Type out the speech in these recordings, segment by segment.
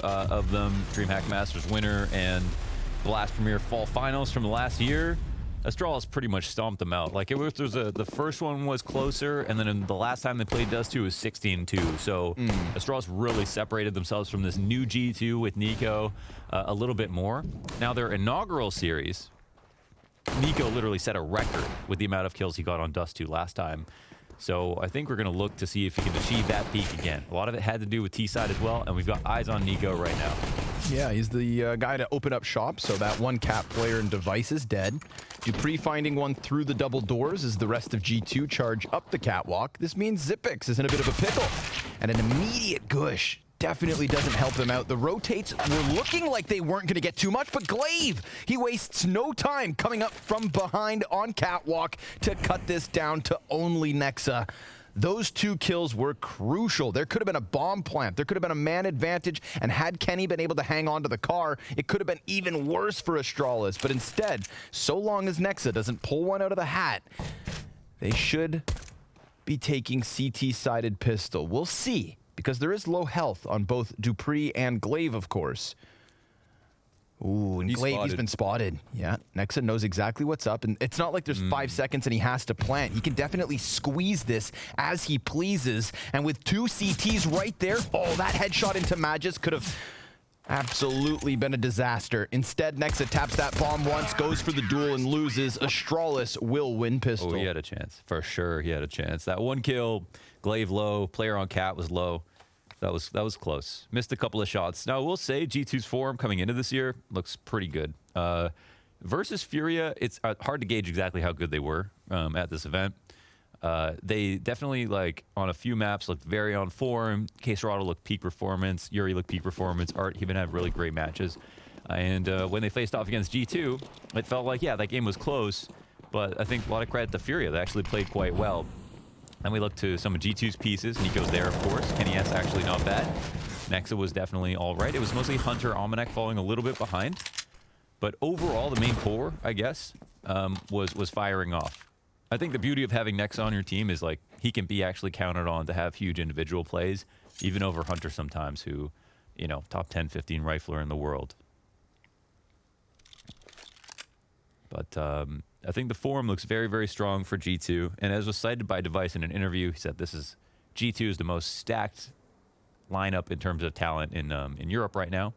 of them, DreamHack Masters winner and Blast Premier Fall Finals from last year. Astralis pretty much stomped them out. Like, the first one was closer, and then in the last time they played Dust 2 was 16-2. So Astralis really separated themselves from this new G2 with Nico a little bit more. Now, their inaugural series, Nico literally set a record with the amount of kills he got on Dust 2 last time. So I think we're going to look to see if he can achieve that peak again. A lot of it had to do with T-side as well, and we've got eyes on Nico right now. Yeah, he's the guy to open up shop, so that one cap player and device is dead. Dupree finding one through the double doors as the rest of G2 charge up the catwalk. This means Zipix is in a bit of a pickle, and an immediate gush definitely doesn't help them out. The rotates were looking like they weren't going to get too much, but Glaive, he wastes no time coming up from behind on catwalk to cut this down to only Nexa. Those 2 kills were crucial. There could have been a bomb plant. There could have been a man advantage, and had Kenny been able to hang on to the car, it could have been even worse for Astralis. But instead, so long as Nexa doesn't pull one out of the hat, they should be taking CT-sided pistol. We'll see, because there is low health on both Dupree and Glaive, of course. Ooh, and Glaive, he's been spotted. Yeah, Nexa knows exactly what's up, and it's not like there's 5 seconds and he has to plant. He can definitely squeeze this as he pleases, and with 2 CTs right there, oh, that headshot into Magis could have absolutely been a disaster. Instead, Nexa taps that bomb once, goes for the duel, and loses. Astralis will win pistol. Oh, he had a chance. For sure, he had a chance. That 1 kill, Glaive low, player on cat was low. That was close. Missed a couple of shots. Now, I will say G2's form coming into this year looks pretty good. Versus Furia, it's hard to gauge exactly how good they were at this event. They definitely, like, on a few maps looked very on form. K-Serrado looked peak performance. Yuri looked peak performance. Art even had really great matches. And when they faced off against G2, it felt like, yeah, that game was close. But I think a lot of credit to Furia. They actually played quite well. And we look to some of G2's pieces. Nico's there, of course. Kenny S actually not bad. Nexa was definitely all right. It was mostly Hunter, Almanac falling a little bit behind. But overall, the main core, I guess, was firing off. I think the beauty of having Nexa on your team is, like, he can be actually counted on to have huge individual plays, even over Hunter sometimes, who, you know, top 10, 15 rifler in the world. But I think the form looks very, very strong for G2. And as was cited by Device in an interview, he said G2 is the most stacked lineup in terms of talent in Europe right now.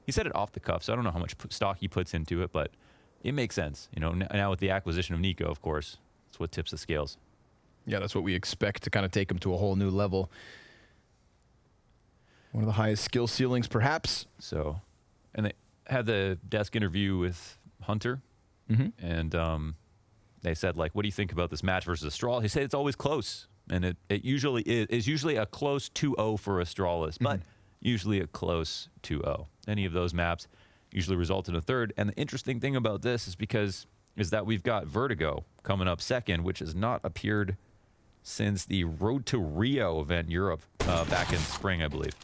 He said it off the cuff, so I don't know how much stock he puts into it, but it makes sense. You know, now with the acquisition of Nico, of course, that's what tips the scales. Yeah, that's what we expect to kind of take him to a whole new level. One of the highest skill ceilings, perhaps. So, and they had the desk interview with Hunter. And they said, like, what do you think about this match versus Astralis? He said it's always close. And it usually is usually a close 2-0 for Astralis, but usually a close 2-0. Any of those maps usually result in a third. And the interesting thing about this is that we've got Vertigo coming up second, which has not appeared since the Road to Rio event in Europe back in spring, I believe.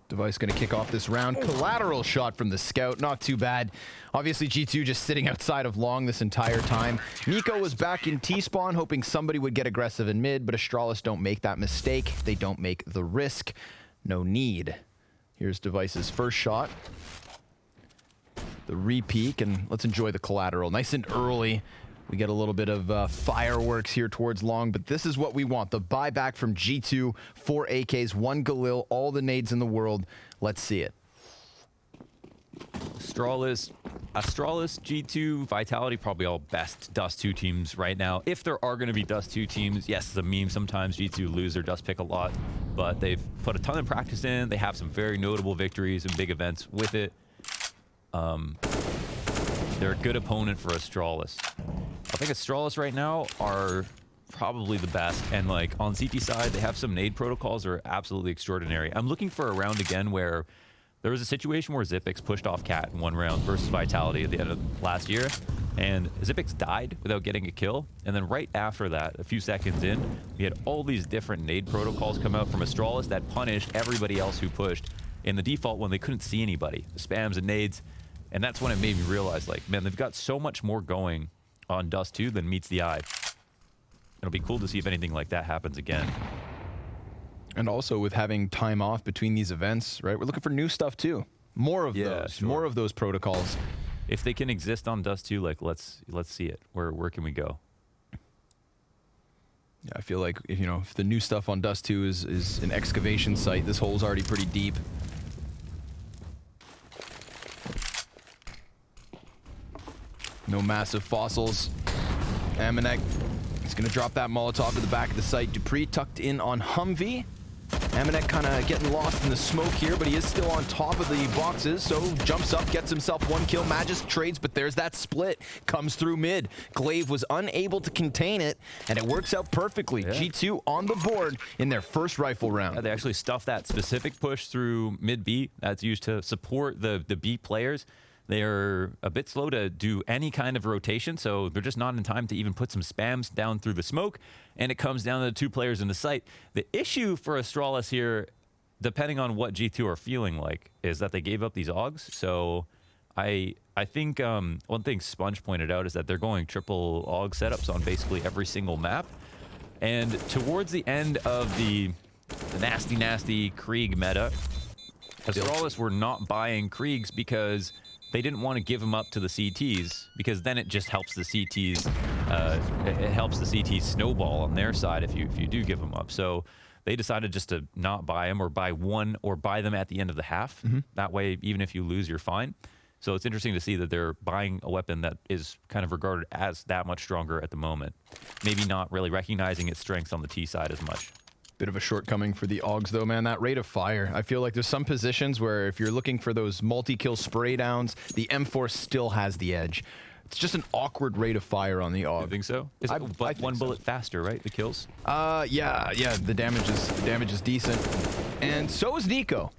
Device going to kick off this round. Collateral shot from the scout. Not too bad. Obviously, G2 just sitting outside of long this entire time. Nico was back in T-spawn, hoping somebody would get aggressive in mid, but Astralis don't make that mistake. They don't make the risk. No need. Here's Device's first shot. The re-peek, and let's enjoy the collateral. Nice and early. We get a little bit of fireworks here towards long, but this is what we want. The buyback from G2, 4 AKs, 1 Galil, all the nades in the world. Let's see it. Astralis, G2, Vitality, probably all best Dust 2 teams right now. If there are going to be Dust 2 teams, yes, it's a meme. Sometimes G2 lose their Dust pick a lot, but they've put a ton of practice in. They have some very notable victories and big events with it. They're a good opponent for Astralis. I think Astralis right now are probably the best. And, like, on CT side, they have some nade protocols that are absolutely extraordinary. I'm looking for a round again where there was a situation where Zipix pushed off Cat in one round versus Vitality at the end of last year. And Zipix died without getting a kill. And then right after that, a few seconds in, we had all these different nade protocols come out from Astralis that punished everybody else who pushed in the default when they couldn't see anybody. The spams and nades. And that's when it made me realize, like, man, they've got so much more going on Dust 2 than meets the eye. It'll be cool to see if anything like that happens again. And also with having time off between these events, right? We're looking for new stuff too. More of those. Sure. More of those protocols. If they can exist on Dust 2, like let's see it. Where can we go? Yeah, I feel like if the new stuff on Dust 2 is an excavation site, this hole's already pretty deep. No massive fossils. Amanek is going to drop that Molotov to the back of the site. Dupree tucked in on Humvee. Amanek kind of getting lost in the smoke here, but he is still on top of the boxes, so jumps up, gets himself 1 kill. Magis trades, but there's that split. Comes through mid. Glaive was unable to contain it, and it works out perfectly. Yeah. G2 on the board in their first rifle round. They actually stuffed that specific push through mid B. That's used to support the B players. They're a bit slow to do any kind of rotation, so they're just not in time to even put some spams down through the smoke, and it comes down to the 2 players in the site. The issue for Astralis here, depending on what G2 are feeling like, is that they gave up these AUGs. So I think one thing Sponge pointed out is that they're going triple AUG setups on basically every single map. And towards the end of the nasty Krieg meta, Astralis were not buying Kriegs because they didn't want to give them up to the CTs, because then it just helps the CTs. It helps the CTs snowball on their side if you do give them up. So they decided just to not buy them, or buy one, or buy them at the end of the half. That way, even if you lose, you're fine. So it's interesting to see that they're buying a weapon that is kind of regarded as that much stronger at the moment. Maybe not really recognizing its strengths on the T side as much. Bit of a shortcoming for the AUGs, though, man. That rate of fire. I feel like there's some positions where if you're looking for those multi-kill spray downs, the M4 still has the edge. It's just an awkward rate of fire on the AUG. You think so? I But think one so. bullet faster, right? The kills? Yeah. The damage is decent. And so is Nico.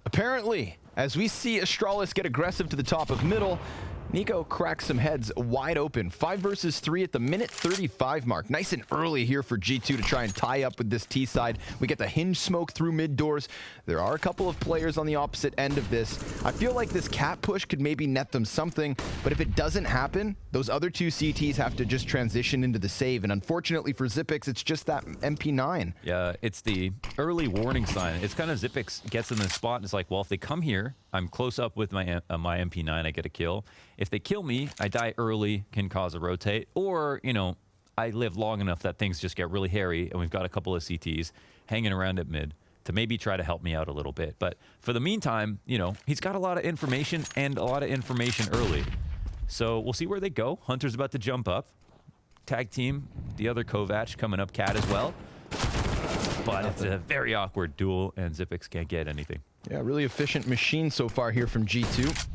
Apparently, as we see Astralis get aggressive to the top of middle, Nico cracks some heads wide open. 5 versus 3 at the minute 35 mark. Nice and early here for G2 to try and tie up with this T side. We get the hinge smoke through mid doors. There are a couple of players on the opposite end of this. I feel like this cat push could maybe net them something, but if it doesn't happen, those other 2 CTs have to just transition into the save. And unfortunately for Zipix, it's just that MP9. Yeah, it's the early warning sign. It's kind of Zipix gets in the spot and it's like, well, if they come here, I'm close up with my my MP9, I get a kill. If they kill me, I die early, can cause a rotate. Or, I live long enough that things just get really hairy, and we've got a couple of CTs hanging around at mid to maybe try to help me out a little bit. But for the meantime, he's got a lot of information, and a lot of information early. So we'll see where they go. Hunter's about to jump up. Tag team, the other Kovac coming up, Cat as well. But it's a very awkward duel, and Zipix can't get anything. Yeah, really efficient machine so far here from G2.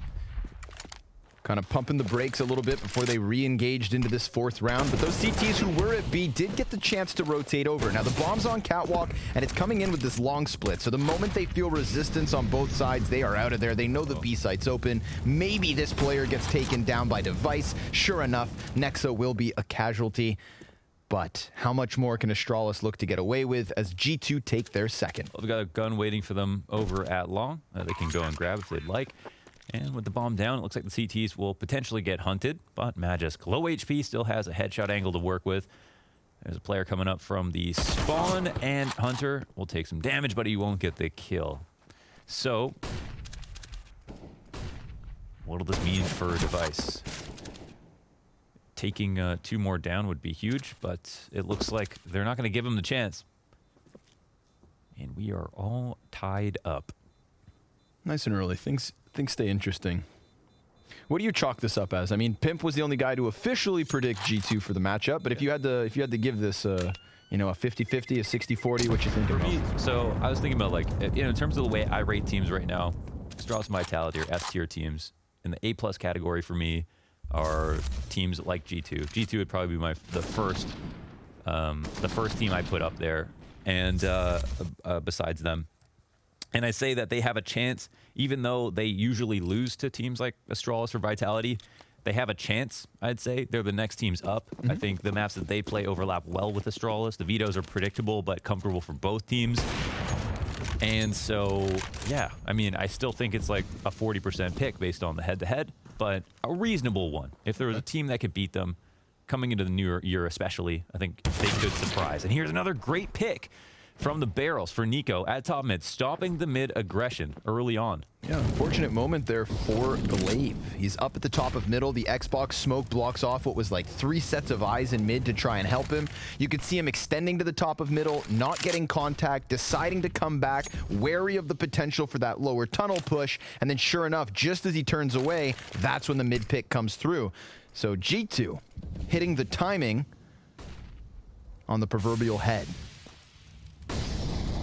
Kind of pumping the brakes a little bit before they re-engaged into this 4th round. But those CTs who were at B did get the chance to rotate over. Now, the bomb's on catwalk, and it's coming in with this long split. So the moment they feel resistance on both sides, they are out of there. They know the B site's open. Maybe this player gets taken down by device. Sure enough, Nexa will be a casualty. But how much more can Astralis look to get away with as G2 take their second? Well, they've got a gun waiting for them over at long. They can go and grab if they'd like. And with the bomb down, it looks like the CTs will potentially get hunted. But Magisk, low HP, still has a headshot angle to work with. There's a player coming up from the spawn, and Hunter will take some damage, but he won't get the kill. So, what'll this mean for Device? Taking 2 more down would be huge, but it looks like they're not going to give him the chance. And we are all tied up. Nice and early. Things stay interesting. What do you chalk this up as? I mean, Pimp was the only guy to officially predict G2 for the matchup, but if you had to give this a 50-50, a 60-40, what you think about? So I was thinking about, like, in terms of the way I rate teams right now, Astralis and Vitality are S-tier teams. In the A+ category for me are teams like G2. G2 would probably be the first team I put up there, and besides them. And I say that they have a chance, even though they usually lose to teams like Astralis or Vitality, they have a chance, I'd say. They're the next teams up. I think the maps that they play overlap well with Astralis. The vetoes are predictable, but comfortable for both teams. And so, yeah, I mean, I still think it's like a 40% pick based on the head-to-head, but a reasonable one. If there was a team that could beat them, coming into the new year especially, I think they could surprise. And here's another great pick from the barrels for Nico at top mid, stopping the mid aggression early on. Yeah, unfortunate moment there for Glaive. He's up at the top of middle. The Xbox smoke blocks off what was like 3 sets of eyes in mid to try and help him. You could see him extending to the top of middle, not getting contact, deciding to come back, wary of the potential for that lower tunnel push, and then sure enough, just as he turns away, that's when the mid pick comes through. So G2 hitting the timing on the proverbial head.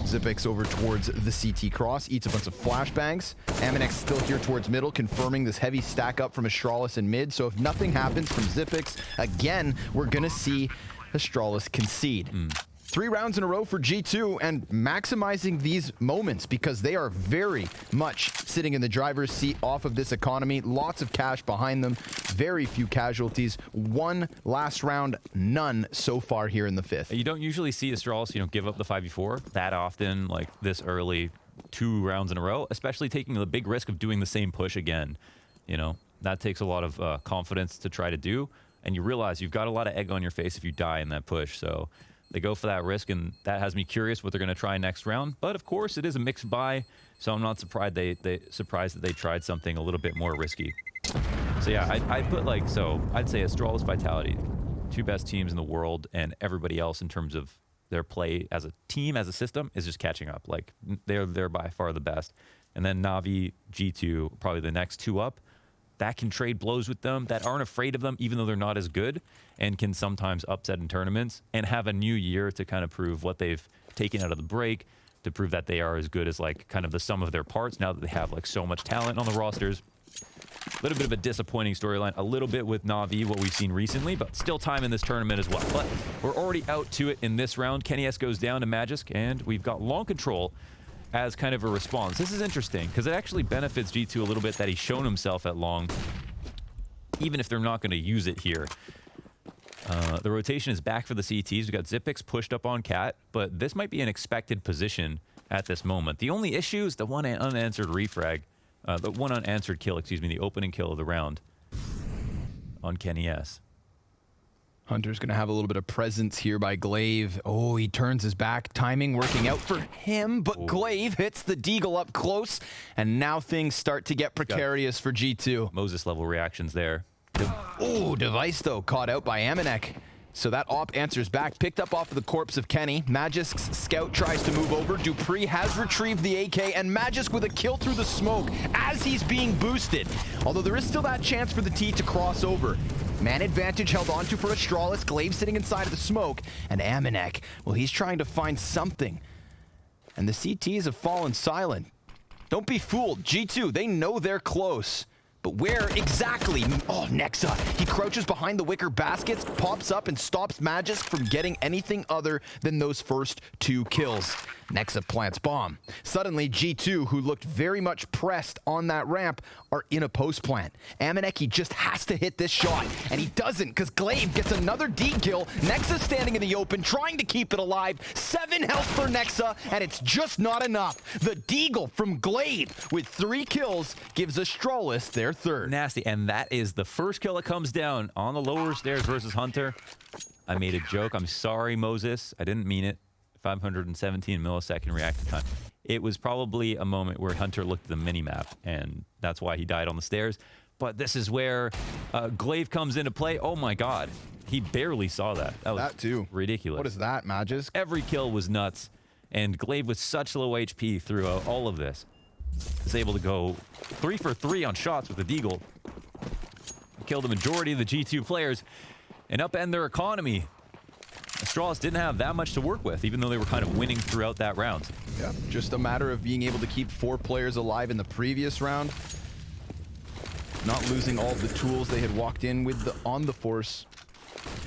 Xyp9x over towards the CT cross, eats a bunch of flashbangs. Aminex still here towards middle, confirming this heavy stack up from Astralis in mid. So if nothing happens from Xyp9x, again, we're going to see Astralis concede. 3 rounds in a row for G2 and maximizing these moments because they are very much sitting in the driver's seat off of this economy. Lots of cash behind them, very few casualties. 1 last round, none so far here in the 5th. You don't usually see Astralis, give up the 5v4 that often, like this early, 2 rounds in a row, especially taking the big risk of doing the same push again. That takes a lot of confidence to try to do, and you realize you've got a lot of egg on your face if you die in that push, so they go for that risk, and that has me curious what they're going to try next round. But of course, it is a mixed buy, so I'm not surprised surprised that they tried something a little bit more risky. So yeah, I'd put I'd say Astralis, Vitality, 2 best teams in the world, and everybody else in terms of their play as a team, as a system, is just catching up. Like they're by far the best, and then Na'Vi, G2, probably the next 2 up. That can trade blows with them, that aren't afraid of them, even though they're not as good, and can sometimes upset in tournaments, and have a new year to kind of prove what they've taken out of the break, to prove that they are as good as kind of the sum of their parts now that they have so much talent on the rosters. A little bit of a disappointing storyline, a little bit with Na'Vi, what we've seen recently, but still time in this tournament as well. But we're already out to it in this round. Kenny S goes down to Magisk, and we've got long control as kind of a response. This is interesting because it actually benefits G2 a little bit that he's shown himself at long, even if they're not going to use it here. The rotation is back for the CTs. We've got Xyp9x pushed up on Cat, but this might be an expected position at this moment. The only issue is the one unanswered refrag, the one unanswered kill, excuse me, the opening kill of the round on Kenny S. Hunter's going to have a little bit of presence here by Glaive. Oh, he turns his back. Timing working out for him, but Glaive hits the Deagle up close, and now things start to get precarious for G2. Moses level reactions there. Oh, Device, though, caught out by Aminex. So that op answers back, picked up off of the corpse of Kenny. Magisk's scout tries to move over. Dupree has retrieved the AK, and Magisk with a kill through the smoke as he's being boosted. Although there is still that chance for the T to cross over. Man advantage held onto for Astralis. Glaive sitting inside of the smoke. And Aminex, well, he's trying to find something. And the CTs have fallen silent. Don't be fooled. G2, they know they're close. But where exactly? Oh, Nexa. He crouches behind the wicker baskets, pops up, and stops Magisk from getting anything other than those first 2 kills. Nexa plants bomb. Suddenly, G2, who looked very much pressed on that ramp, are in a post plant. Aminex, he just has to hit this shot, and he doesn't because Glaive gets another D kill. Nexa standing in the open, trying to keep it alive. 7 health for Nexa, and it's just not enough. The Deagle from Glaive with 3 kills gives Astralis their 3rd. Nasty, and that is the first kill that comes down on the lower stairs versus Hunter. I made a joke. I'm sorry, Moses. I didn't mean it. 517 millisecond reactor time. It was probably a moment where Hunter looked at the mini-map, and that's why he died on the stairs. But this is where Glaive comes into play. Oh my god. He barely saw that. That too. Ridiculous. What is that, Magisk? Every kill was nuts, and Glaive with such low HP throughout all of this is able to go 3 for 3 on shots with the Deagle. Kill the majority of the G2 players and upend their economy. Astralis didn't have that much to work with, even though they were kind of winning throughout that round. Yeah, just a matter of being able to keep 4 players alive in the previous round. Not losing all the tools they had walked in with on the Force.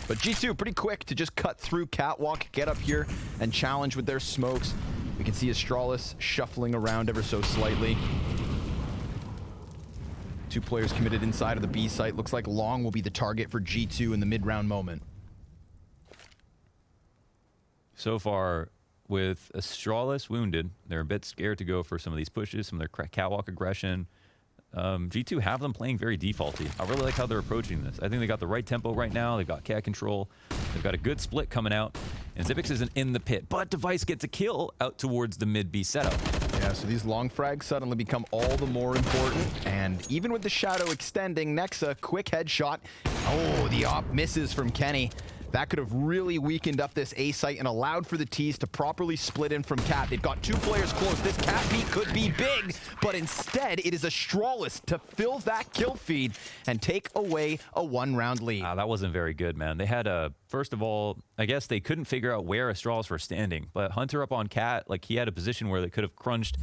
But G2 pretty quick to just cut through Catwalk, get up here, and challenge with their smokes. We can see Astralis shuffling around ever so slightly. 2 players committed inside of the B site. Looks like Long will be the target for G2 in the mid-round moment. So far, with Astralis wounded, they're a bit scared to go for some of these pushes, some of their catwalk aggression. G2 have them playing very defaulty. I really like how they're approaching this. I think they got the right tempo right now. They've got cat control. They've got a good split coming out. And Zipix isn't in the pit, but Device gets a kill out towards the mid B setup. Yeah, so these long frags suddenly become all the more important. And even with the shadow extending, Nexa, quick headshot. Oh, the op misses from Kenny. That could have really weakened up this A site and allowed for the T's to properly split in from Cat. They've got 2 players close. This Cat peak could be big, but instead it is Astralis to fill that kill feed and take away a 1-round lead. That wasn't very good, man. They had a, first of all, I guess they couldn't figure out where Astralis were standing, but Hunter up on Cat, like he had a position where they could have crunched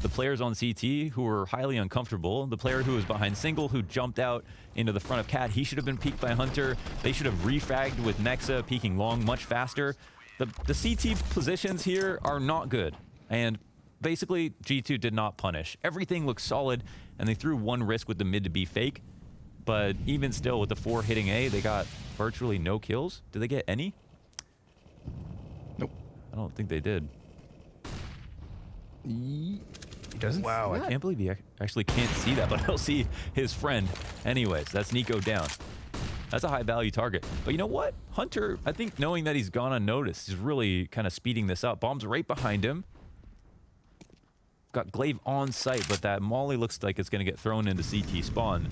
the players on CT who were highly uncomfortable. The player who was behind single who jumped out into the front of Cat, he should have been peeked by Hunter. They should have refragged with Nexa peeking long much faster. The CT positions here are not good. And basically, G2 did not punish. Everything looks solid, and they threw one risk with the mid to be fake. But even still, with the 4 hitting A, they got virtually no kills. Did they get any? Nope. I don't think they did. He doesn't. Wow, I can't believe he actually can't see that, but he'll see his friend. Anyways, that's Nico down. That's a high value target. But you know what? Hunter, I think knowing that he's gone unnoticed, is really kind of speeding this up. Bomb's right behind him. Got Glaive on site, but that Molly looks like it's going to get thrown into CT spawn.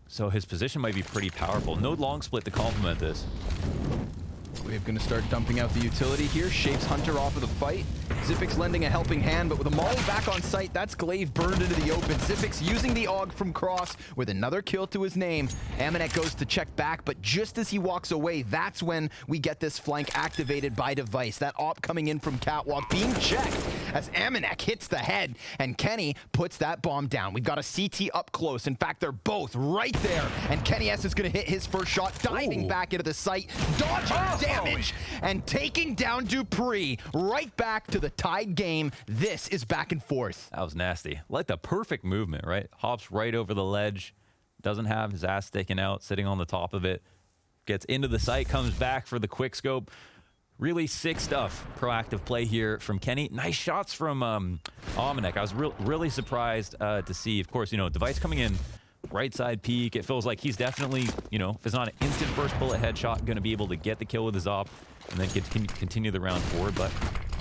So his position might be pretty powerful. No long split to complement this. Glaive going to start dumping out the utility here. Shapes Hunter off of the fight. Zipix lending a helping hand, but with a Molly back on site, that's Glaive burned into the open. Zipix using the AUG from Cross with another kill to his name. Amanek goes to check back, but just as he walks away, that's when we get this flank activated by Device. That op coming in from Catwalk being checked as Amanek hits the head, and Kenny puts that bomb down. We've got a CT up close. In fact, they're both right there, and Kenny S is going to hit his first shot, diving back into the site, dodging damage, and taking down Dupree right back to the tied game. This is back and forth. That was nasty. Like the perfect movement, right? Hops right over the ledge, doesn't have his ass sticking out, sitting on the top of it, gets into the site, comes back for the quick scope. Really sick stuff. Proactive play here from Kenny. Nice shots from Amanek. I was really surprised to see, of course, you know, Device coming in right side peak. It feels like he's definitely, you know, if it's not an instant first bullet headshot, going to be able to get the kill with his op and then continue the round forward. But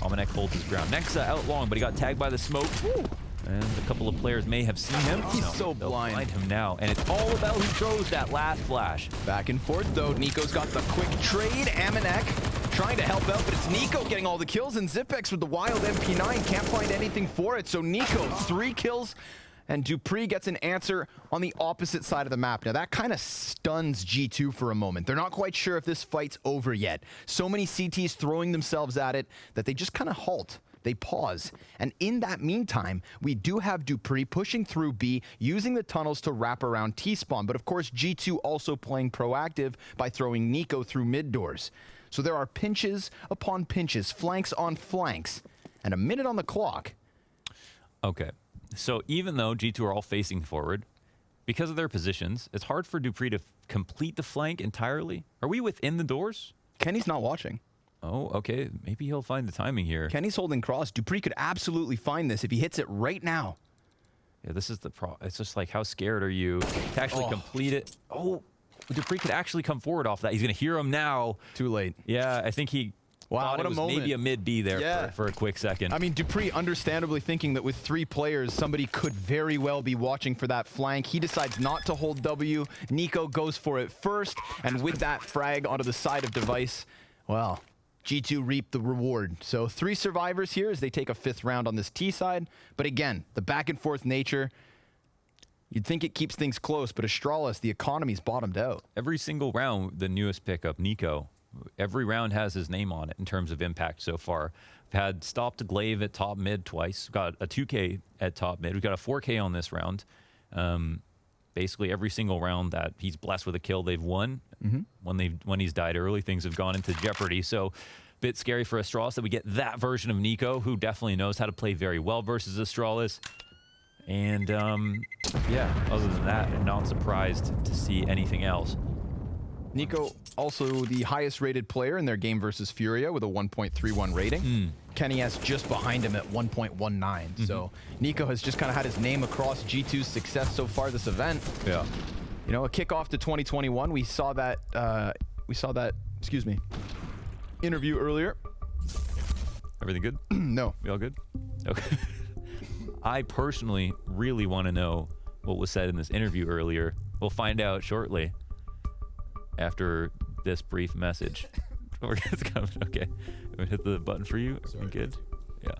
Amanek holds his ground. Nexa out long, but he got tagged by the smoke. Woo. And a couple of players may have seen him. He's so blind. Blind him now, and it's all about who throws that last flash. Back and forth, though. Nico's got the quick trade. Amanek trying to help out, but it's Nico getting all the kills, and Zipex with the wild MP9 can't find anything for it. So Nico, 3 kills, and Dupree gets an answer on the opposite side of the map. Now, that kind of stuns G2 for a moment. They're not quite sure if this fight's over yet. So many CTs throwing themselves at it that they just kind of halt. They pause. And in that meantime, we do have Dupree pushing through B, using the tunnels to wrap around T-spawn. But of course, G2 also playing proactive by throwing Nico through mid doors. So there are pinches upon pinches, flanks on flanks, and a minute on the clock. Okay. So even though G2 are all facing forward, because of their positions, it's hard for Dupree to complete the flank entirely. Are we within the doors? Kenny's not watching. Oh, okay. Maybe he'll find the timing here. Kenny's holding cross. Dupree could absolutely find this if he hits it right now. Yeah, this is the it's just like, how scared are you to actually complete it? Oh, Dupree could actually come forward off that. He's going to hear him now. Too late. Yeah, I think he thought it was maybe a mid B there for a quick second. I mean, Dupree understandably thinking that with 3 players, somebody could very well be watching for that flank. He decides not to hold W. Nico goes for it first, and with that frag onto the side of Device, well, G2 reap the reward. So 3 survivors here as they take a 5th round on this T side. But again, the back and forth nature, you'd think it keeps things close, but Astralis, the economy's bottomed out. Every single round, the newest pickup, Nico, every round has his name on it in terms of impact so far. We've had stopped Glaive at top mid twice. We've got a 2K at top mid. We've got a 4K on this round. Basically, every single round that he's blessed with a kill, they've won. When he's died early, things have gone into jeopardy. So, bit scary for Astralis that we get that version of Nico, who definitely knows how to play very well versus Astralis. And yeah, other than that, I'm not surprised to see anything else. Nico, also the highest rated player in their game versus Furia with a 1.31 rating. Kenny S just behind him at 1.19. So Nico has just kind of had his name across G2's success so far this event. Yeah. You know, a kickoff to 2021. We saw that, excuse me. interview earlier. Everything good? No. We all good? Okay. I personally really want to know what was said in this interview earlier. We'll find out shortly after this brief message. It's coming. Okay. I'm gonna hit the button for you. You good? Yeah.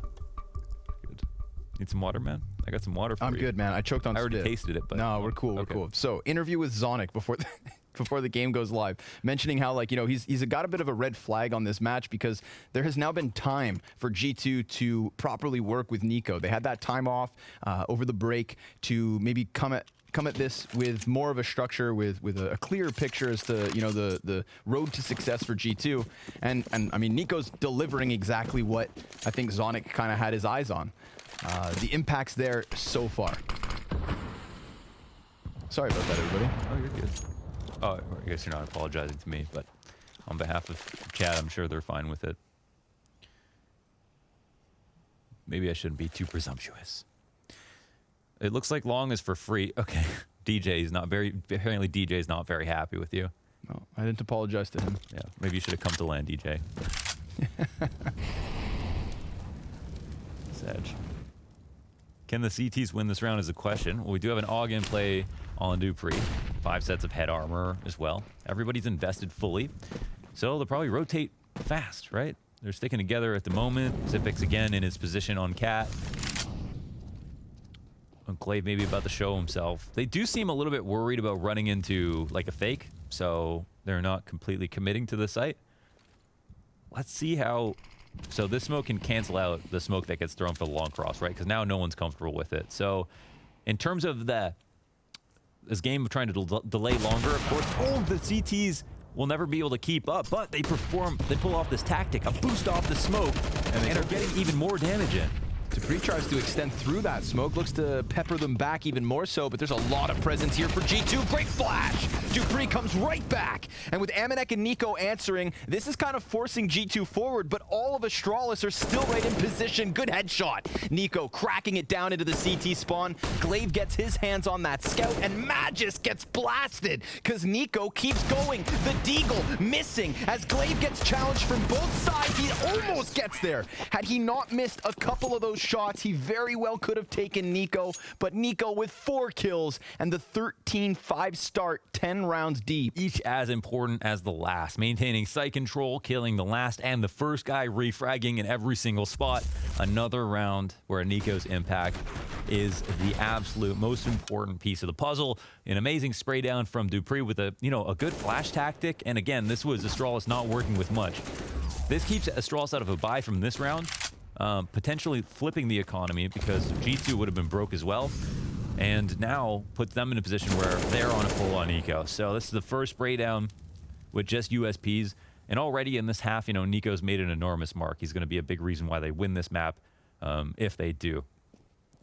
Good. Need some water, man? I got some water for you. I'm good, man. I choked on I already spit. tasted it, but No, we're cool. We're okay. cool. So, interview with Zonic before before the game goes live, mentioning how, like, you know, he's got a bit of a red flag on this match because there has now been time for G2 to properly work with Nico. They had that time off over the break to maybe come at this with more of a structure, with a clearer picture as to, you know, the road to success for G2. And I mean, Nico's delivering exactly what I think Zonic kind of had his eyes on. The impact's there so far. Sorry about that, everybody. Oh, you're good. Oh, I guess you're not apologizing to me, but on behalf of Chad, I'm sure they're fine with it. Maybe I shouldn't be too presumptuous. It looks like Long is for free. Okay. Apparently DJ's not very happy with you. No, I didn't apologize to him. Yeah, maybe you should have come to land, DJ. Sedge. Can the CTs win this round is a question. Well, we do have an AUG in play on Dupree. 5 sets of head armor as well. Everybody's invested fully. So they'll probably rotate fast, right? They're sticking together at the moment. Zipix again in his position on Cat. And Glaive maybe about to show himself. They do seem a little bit worried about running into like a fake. So they're not completely committing to the site. Let's see how... So this smoke can cancel out the smoke that gets thrown for the long cross, right? Because now no one's comfortable with it. So in terms of this game of trying to delay longer, of course, the CTs will never be able to keep up, but they pull off this tactic, a boost off the smoke, and are getting even more damage in. Dupree tries to extend through that smoke, looks to pepper them back even more so, but there's a lot of presence here for G2. Great flash! Dupree comes right back, and with Amanek and Nico answering, this is kind of forcing G2 forward, but all of Astralis are still right in position. Good headshot. Nico cracking it down into the CT spawn. Glaive gets his hands on that scout, and Magis gets blasted, because Nico keeps going. The Deagle missing, as Glaive gets challenged from both sides. He almost gets there. Had he not missed a couple of those shots, he very well could have taken Nico, but Nico with 4 kills and the 13-5 start, 10 rounds deep. Each as important as the last, maintaining site control, killing the last and the first guy, refragging in every single spot. Another round where Nico's impact is the absolute most important piece of the puzzle. An amazing spray down from Dupree with a good flash tactic, and again, this was Astralis not working with much. This keeps Astralis out of a bye from this round. Potentially flipping the economy because G2 would have been broke as well, and now puts them in a position where they're on a full-on eco. So this is the first spray down with just USPs, and already in this half, Nico's made an enormous mark. He's going to be a big reason why they win this map, if they do.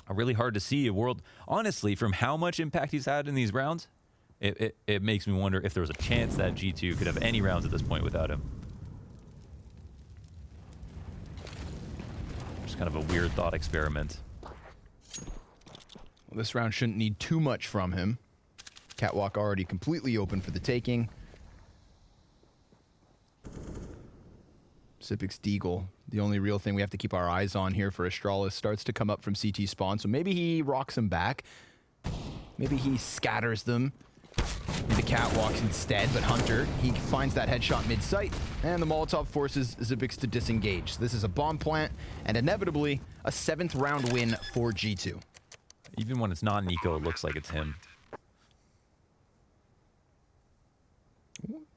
Really hard to see a world, honestly, from how much impact he's had in these rounds. It makes me wonder if there was a chance that G2 could have any rounds at this point without him. Kind of a weird thought experiment. Well, this round shouldn't need too much from him. Catwalk already completely open for the taking. Zipix Deagle, the only real thing we have to keep our eyes on here for Astralis, starts to come up from CT spawn, so maybe he rocks him back. Maybe he scatters them into catwalks instead, but Hunter, he finds that headshot mid-sight, and the Molotov forces Zipix to disengage. This is a bomb plant, and inevitably, a 7th round win for G2. Even when it's not Nico, it looks like it's him.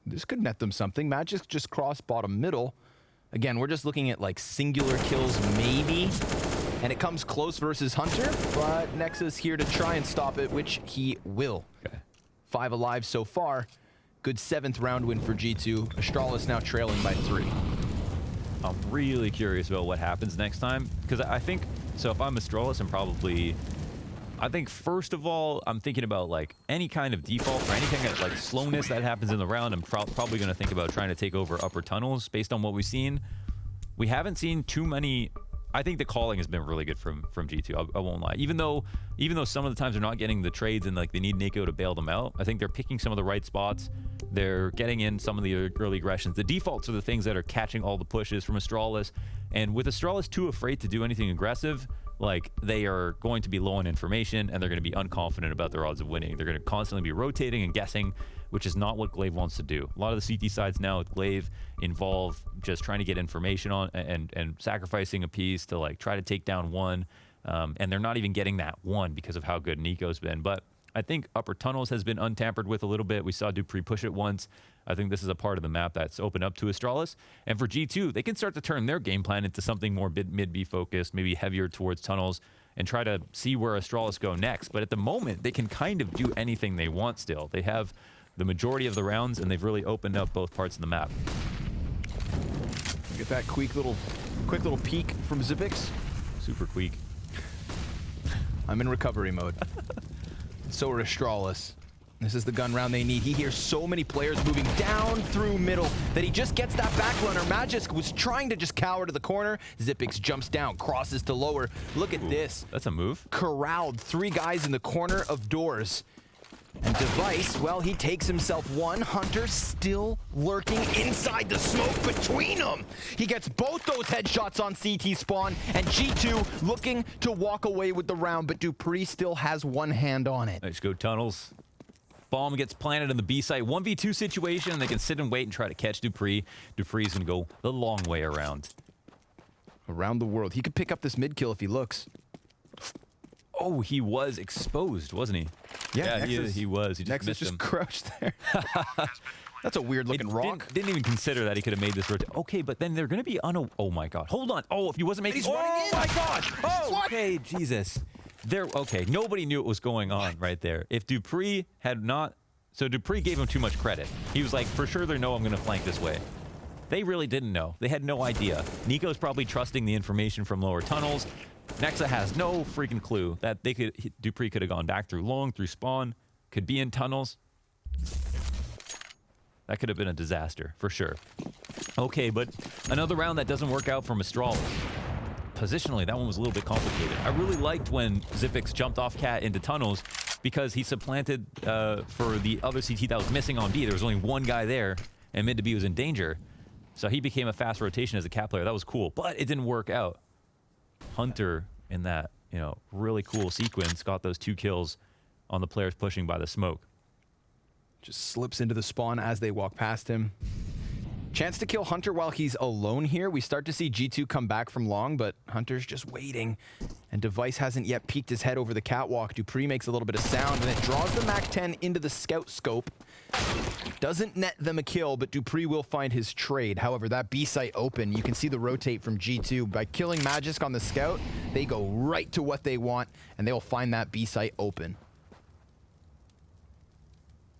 This could net them something. Magic just crossed bottom middle. Again, we're just looking at like singular kills maybe, and it comes close versus Hunter, but Nexus here to try and stop it, which he will. Okay. 5 alive so far. Good 7th round win for G2. Astralis now trailing by 3. I'm really curious about what happens next time, because I think, so if I'm Astralis, I think first of all, I'm thinking about like any kind of default or any kind of like slowness that happens in the round. I'm probably going to think about trying to take over upper tunnels based on what we've seen. We haven't seen too many, I think the calling has been really good from G2. I won't lie. Even though some of the times they're not getting the trades and like they need Nico to bail them out, I think they're picking some of the right spots. They're getting in some of the early aggressions. The defaults are the things that are catching all the pushes from Astralis. And with Astralis too afraid to do anything aggressive, like they are going to be low on information and they're going to be unconfident about their odds of winning. They're going to constantly be rotating and guessing, which is not what Glaive wants to do. A lot of the CT sides now with Glaive involve just trying to get information on and sacrificing a piece to like try to take down one. And they're not even getting that one because of how good Nico's been. But I think upper tunnels has been untampered with a little bit. We saw dupreeh push it once. I think this is a part of the map that's open up to Astralis. And for G2, they can start to turn their game plan into something more mid-B focused, maybe heavier towards tunnels, and try to see where Astralis go next. But at the moment, they can kind of do anything they want still. They have the majority of the rounds, and they've really opened up both parts of the map. Look at that quick little peek from Xyp9x. Super quick. I'm in recovery mode. So are Astralis. This is the gun round they need. He hears so many players moving down through middle that he just gets that back runner. Magisk was trying to just cower to the corner. Xyp9x jumps down, crosses to lower. Look at this. That's a move. Corralled 3 guys in the corner of doors. And Device, well, he takes himself one. Hunter still lurking inside the smoke between them. He gets both those headshots on CT spawn, and G2 looking to walk away with the round, but dupreeh still has one hand on it. Let's go tunnels. Bomb gets planted in the B site. 1v2 situation, and they can sit and wait and try to catch dupreeh. dupreeh's gonna go the long way around. Around the world. He could pick up this mid kill if he looks. Oh, he was exposed, wasn't he? Yeah, he was. He just Nexus missed just him. crouched there. That's a weird looking rock. Didn't even consider that he could have made this rotation. Okay, but then they're going to be on oh my god. Hold on. Oh, if he wasn't making... He's running in. Oh my god. Oh, What? okay, Jesus. Okay, nobody knew what was going on right there. If dupreeh had not... So dupreeh gave him too much credit. He was like, for sure they know I'm going to flank this way. They really didn't know. They had no idea. Nico's probably trusting the information from lower tunnels. Nexa has no freaking clue that dupreeh could have gone back through long, through spawn, could be in tunnels. That could have been a disaster, for sure. Okay, but another round that doesn't work out from Astralis. Positionally, that one was a little bit complicated. I really liked when Xyp9x jumped off Cat into tunnels because he supplanted for the other CT that was missing on B. There was only one guy there, and mid to B was in danger. So he became a fast rotation as a Cat player. That was cool, but it didn't work out. Hunter in that, really cool sequence got those 2 kills on the players pushing by the smoke. Just slips into the spawn as they walk past him. Chance to kill Hunter while he's alone here. We start to see G2 come back from long, but Hunter's just waiting. And Device hasn't yet peeked his head over the catwalk. dupreeh makes a little bit of sound, and it draws the MAC-10 into the scout scope. Doesn't net them a kill, but dupreeh will find his trade. However, that B site open, you can see the rotate from G2. By killing Magisk on the scout, they go right to what they want, and they'll find that B site open.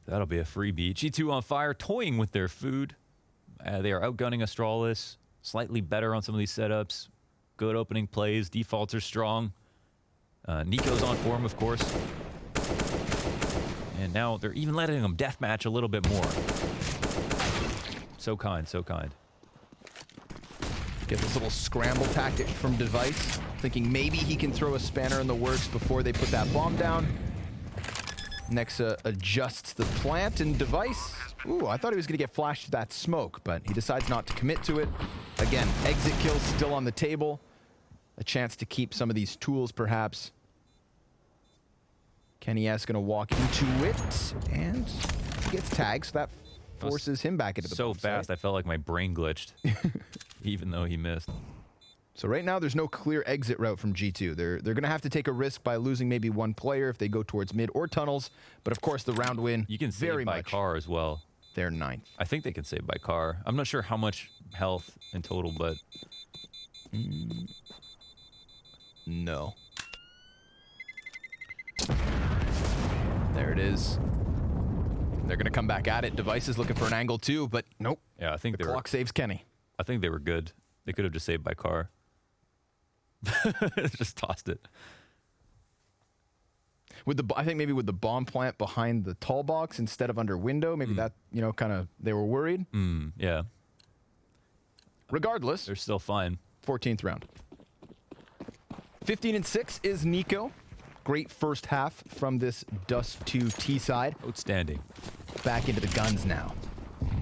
That'll be a freebie. G2 on fire, toying with their food. They are outgunning Astralis, slightly better on some of these setups. Good opening plays, defaults are strong. Nico's on form, of course. And now they're even letting them deathmatch a little bit more. So kind, so kind. Get this little scramble tactic from Device, thinking maybe he can throw a spanner in the works before they put that bomb down. Nexa adjusts the plant, and Device... Ooh, I thought he was going to get flashed to that smoke, but he decides not to commit to it. Again, exit kill still on the table. A chance to keep some of these tools, perhaps. Kenny S going to walk into it, and he gets tagged, so that forces him back into the so bomb fast, site. I felt like my brain glitched, even though he missed. So right now, there's no clear exit route from G2. They're going to have to take a risk by losing maybe one player if they go towards mid or tunnels. But of course, the round win, You can save very by much car as well. their 9th. I think they can save by car. I'm not sure how much health in total, but... No. There it is. They're going to come back at it. Device is looking for an angle too, but nope. Yeah, I think The clock saves Kenny. I think they were good. They could have just saved by car. Just tossed it. With I think maybe with the bomb plant behind the tall box instead of under window, maybe that, kind of, they were worried. Yeah. Regardless, They're still fine. 14th round. 15-6 is Nico. Great first half from this Dust 2 T side. Outstanding. Back into the guns now.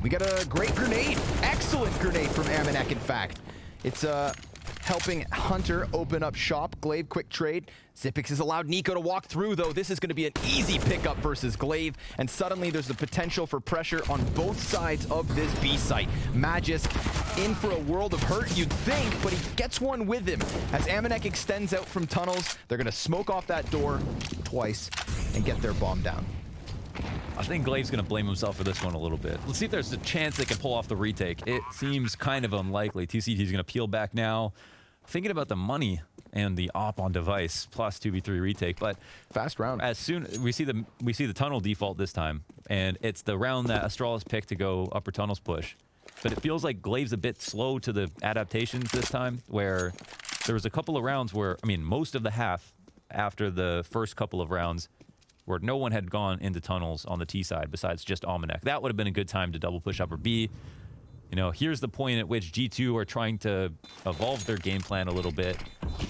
We got a great grenade. Excellent grenade from Amanek, in fact. It's helping Hunter open up shop. Glaive, quick trade. Xyp9x has allowed Nico to walk through, though. This is going to be an easy pickup versus Glaive, and suddenly there's the potential for pressure on both sides of this B site. Magisk in for a world of hurt, you'd think, but he gets one with him. As Amanek extends out from tunnels, they're going to smoke off that door twice and get their bomb down. I think Glaive's going to blame himself for this one a little bit. Let's see if there's a chance they can pull off the retake. It seems kind of unlikely. TCT's going to peel back now. Thinking about the money and the op on device plus 2v3 retake, but fast round. As soon we see the tunnel default this time, and it's the round that Astralis picked to go upper tunnels push. But it feels like Glaive's a bit slow to the adaptations this time, where there was a couple of rounds where, I mean, most of the half after the first couple of rounds where no one had gone into tunnels on the T side besides just Almanac. That would have been a good time to double push upper B. You know, here's the point at which G2 are trying to evolve their game plan a little bit,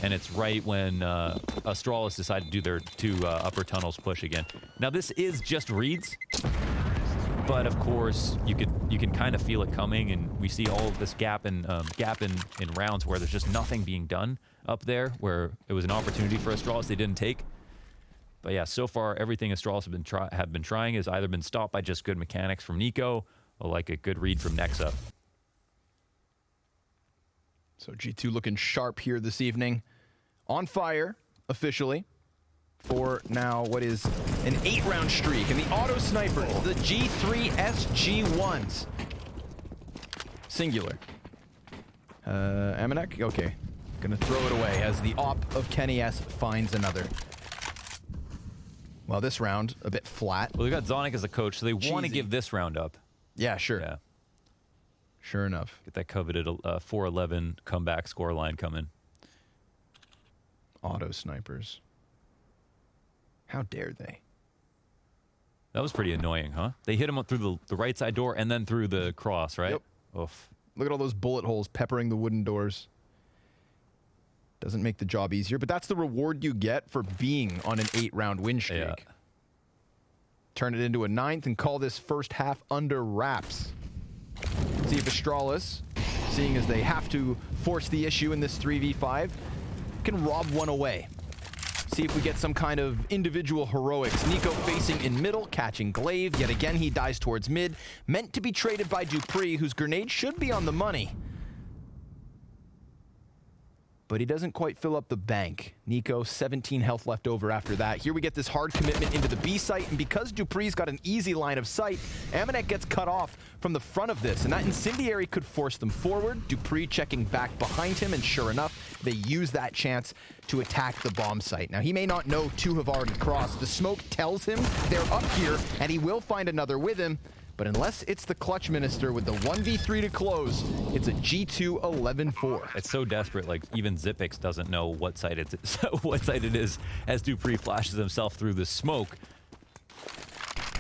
and it's right when Astralis decided to do their two upper tunnels push again. Now, this is just reads, but of course, you can kind of feel it coming, and we see all of this gap in rounds where there's just nothing being done up there, where it was an opportunity for Astralis they didn't take. But yeah, so far, everything Astralis have been trying has either been stopped by just good mechanics from Nico, or like a good read from Nexa. So G2 looking sharp here this evening. On fire, officially, for now what is an 8-round streak. And the auto snipers, the G3 SG1s. Singular. Amanek? Okay. Gonna throw it away as the op of Kenny S finds another. Well, this round, a bit flat. Well, they got Zonic as a coach, so they want to give this round up. Yeah, sure. Yeah. Sure enough. Get that coveted 4-11 comeback scoreline coming. Auto snipers. How dare they? That was pretty annoying, huh? They hit him up through the right side door and then through the cross, right? Yep. Oof. Look at all those bullet holes peppering the wooden doors. Doesn't make the job easier, but that's the reward you get for being on an 8-round win streak. Yeah. Turn it into a 9th and call this first half under wraps. See if Astralis, seeing as they have to force the issue in this 3v5, can rob one away. See if we get some kind of individual heroics. Nico facing in middle, catching Glaive. Yet again, he dies towards mid. Meant to be traded by Dupree, whose grenade should be on the money. But he doesn't quite fill up the bank. Nico, 17 health left over after that. Here we get this hard commitment into the B site, and because Dupree's got an easy line of sight, Amanek gets cut off from the front of this, and that incendiary could force them forward. Dupree checking back behind him, and sure enough, they use that chance to attack the bomb site. Now, he may not know two have already crossed. The smoke tells him they're up here, and he will find another with him. But unless it's the clutch minister with the 1v3 to close, it's a G2 11-4. It's so desperate, like even Xyp9x doesn't know what side it is as Dupree flashes himself through the smoke.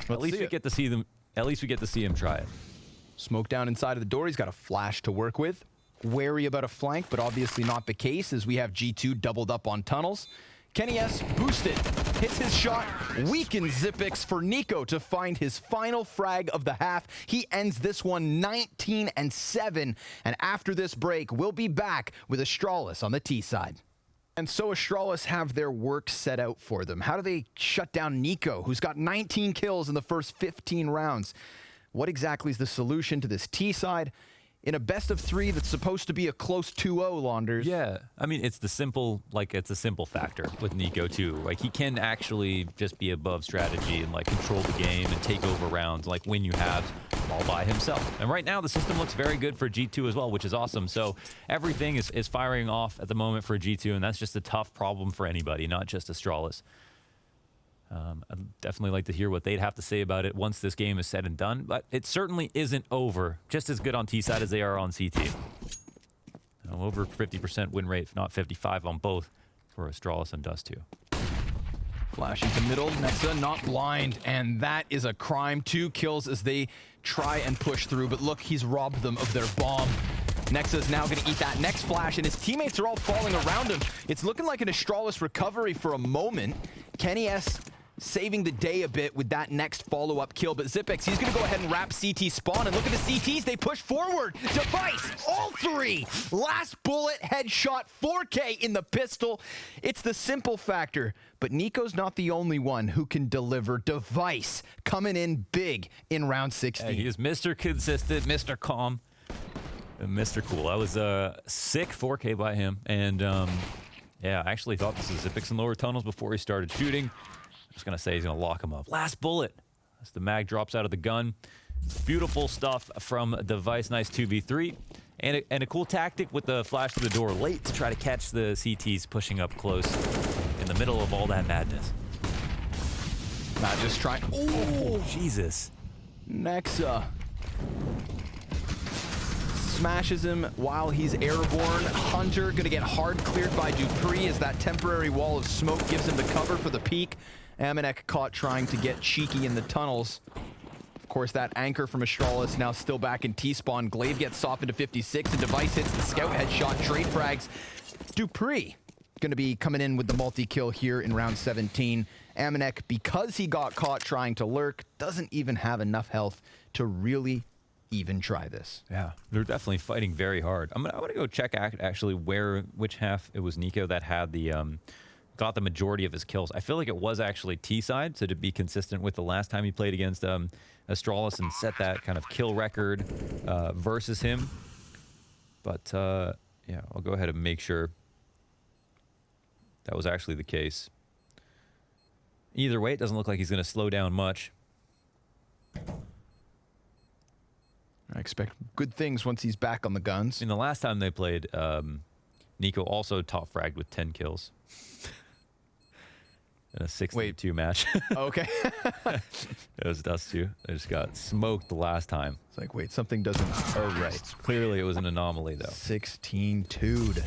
At least we get to see them. At least we get to see him try it. Smoke down inside of the door. He's got a flash to work with. Wary about a flank, but obviously not the case as we have G2 doubled up on tunnels. Kenny S boosted, hits his shot, weakens Xyp9x for Nico to find his final frag of the half. He ends this one 19-7, and after this break, we'll be back with Astralis on the T side. And so Astralis have their work set out for them. How do they shut down Nico, who's got 19 kills in the first 15 rounds? What exactly is the solution to this T side? In a best of 3 that's supposed to be a close 2-0, Launders. Yeah, I mean, it's a simple factor with Nico too. Like, he can actually just be above strategy and like control the game and take over rounds, like when you have all by himself. And right now the system looks very good for G2 as well, which is awesome. So everything is firing off at the moment for G2, and that's just a tough problem for anybody, not just Astralis. I'd definitely like to hear what they'd have to say about it once this game is said and done, but it certainly isn't over. Just as good on T side as they are on CT. Over 50% win rate, if not 55 on both for Astralis and Dust 2. Flash into middle, Nexa not blind, and that is a crime. 2 kills as they try and push through, but look, he's robbed them of their bomb. Nexa's now going to eat that next flash, and his teammates are all falling around him. It's looking like an Astralis recovery for a moment. Kenny S saving the day a bit with that next follow-up kill, but Xyp9x, he's going to go ahead and wrap CT spawn, and look at the CTs, they push forward. Device, all three. Last bullet, headshot, 4K in the pistol. It's the simple factor, but Nico's not the only one who can deliver. Device coming in big in round 16. He is Mr. Consistent, Mr. Calm, and Mr. Cool. That was a sick 4K by him, and yeah, I actually thought this was Xyp9x in lower tunnels before he started shooting. Just gonna say he's gonna lock him up. Last bullet as the mag drops out of the gun. Beautiful stuff from Device. Nice 2v3 and a cool tactic with the flash to the door late to try to catch the CTs pushing up close in the middle of all that madness. Not just trying. Oh, Jesus! Nexa smashes him while he's airborne. Hunter gonna get hard cleared by Dupree as that temporary wall of smoke gives him the cover for the peak. Amanek caught trying to get cheeky in the tunnels. Of course, that anchor from Astralis now still back in T-spawn. Glaive gets softened to 56, and Device hits the scout headshot. Trade frags. Dupree gonna be coming in with the multi-kill here in round 17. Amanek, because he got caught trying to lurk, doesn't even have enough health to really even try this. Yeah, they're definitely fighting very hard. I want to go check actually which half it was Nico that had the got the majority of his kills. I feel like it was actually T side, so to be consistent with the last time he played against Astralis and set that kind of kill record versus him. But yeah, I'll go ahead and make sure that was actually the case. Either way, it doesn't look like he's going to slow down much. I expect good things once he's back on the guns. In the last time they played, Nico also top fragged with 10 kills. In a 6-2 match. Okay. It was us two. They just got smoked the last time. It's like, wait, something doesn't... Oh, right. Clearly, it was an anomaly, though. 16-2'd.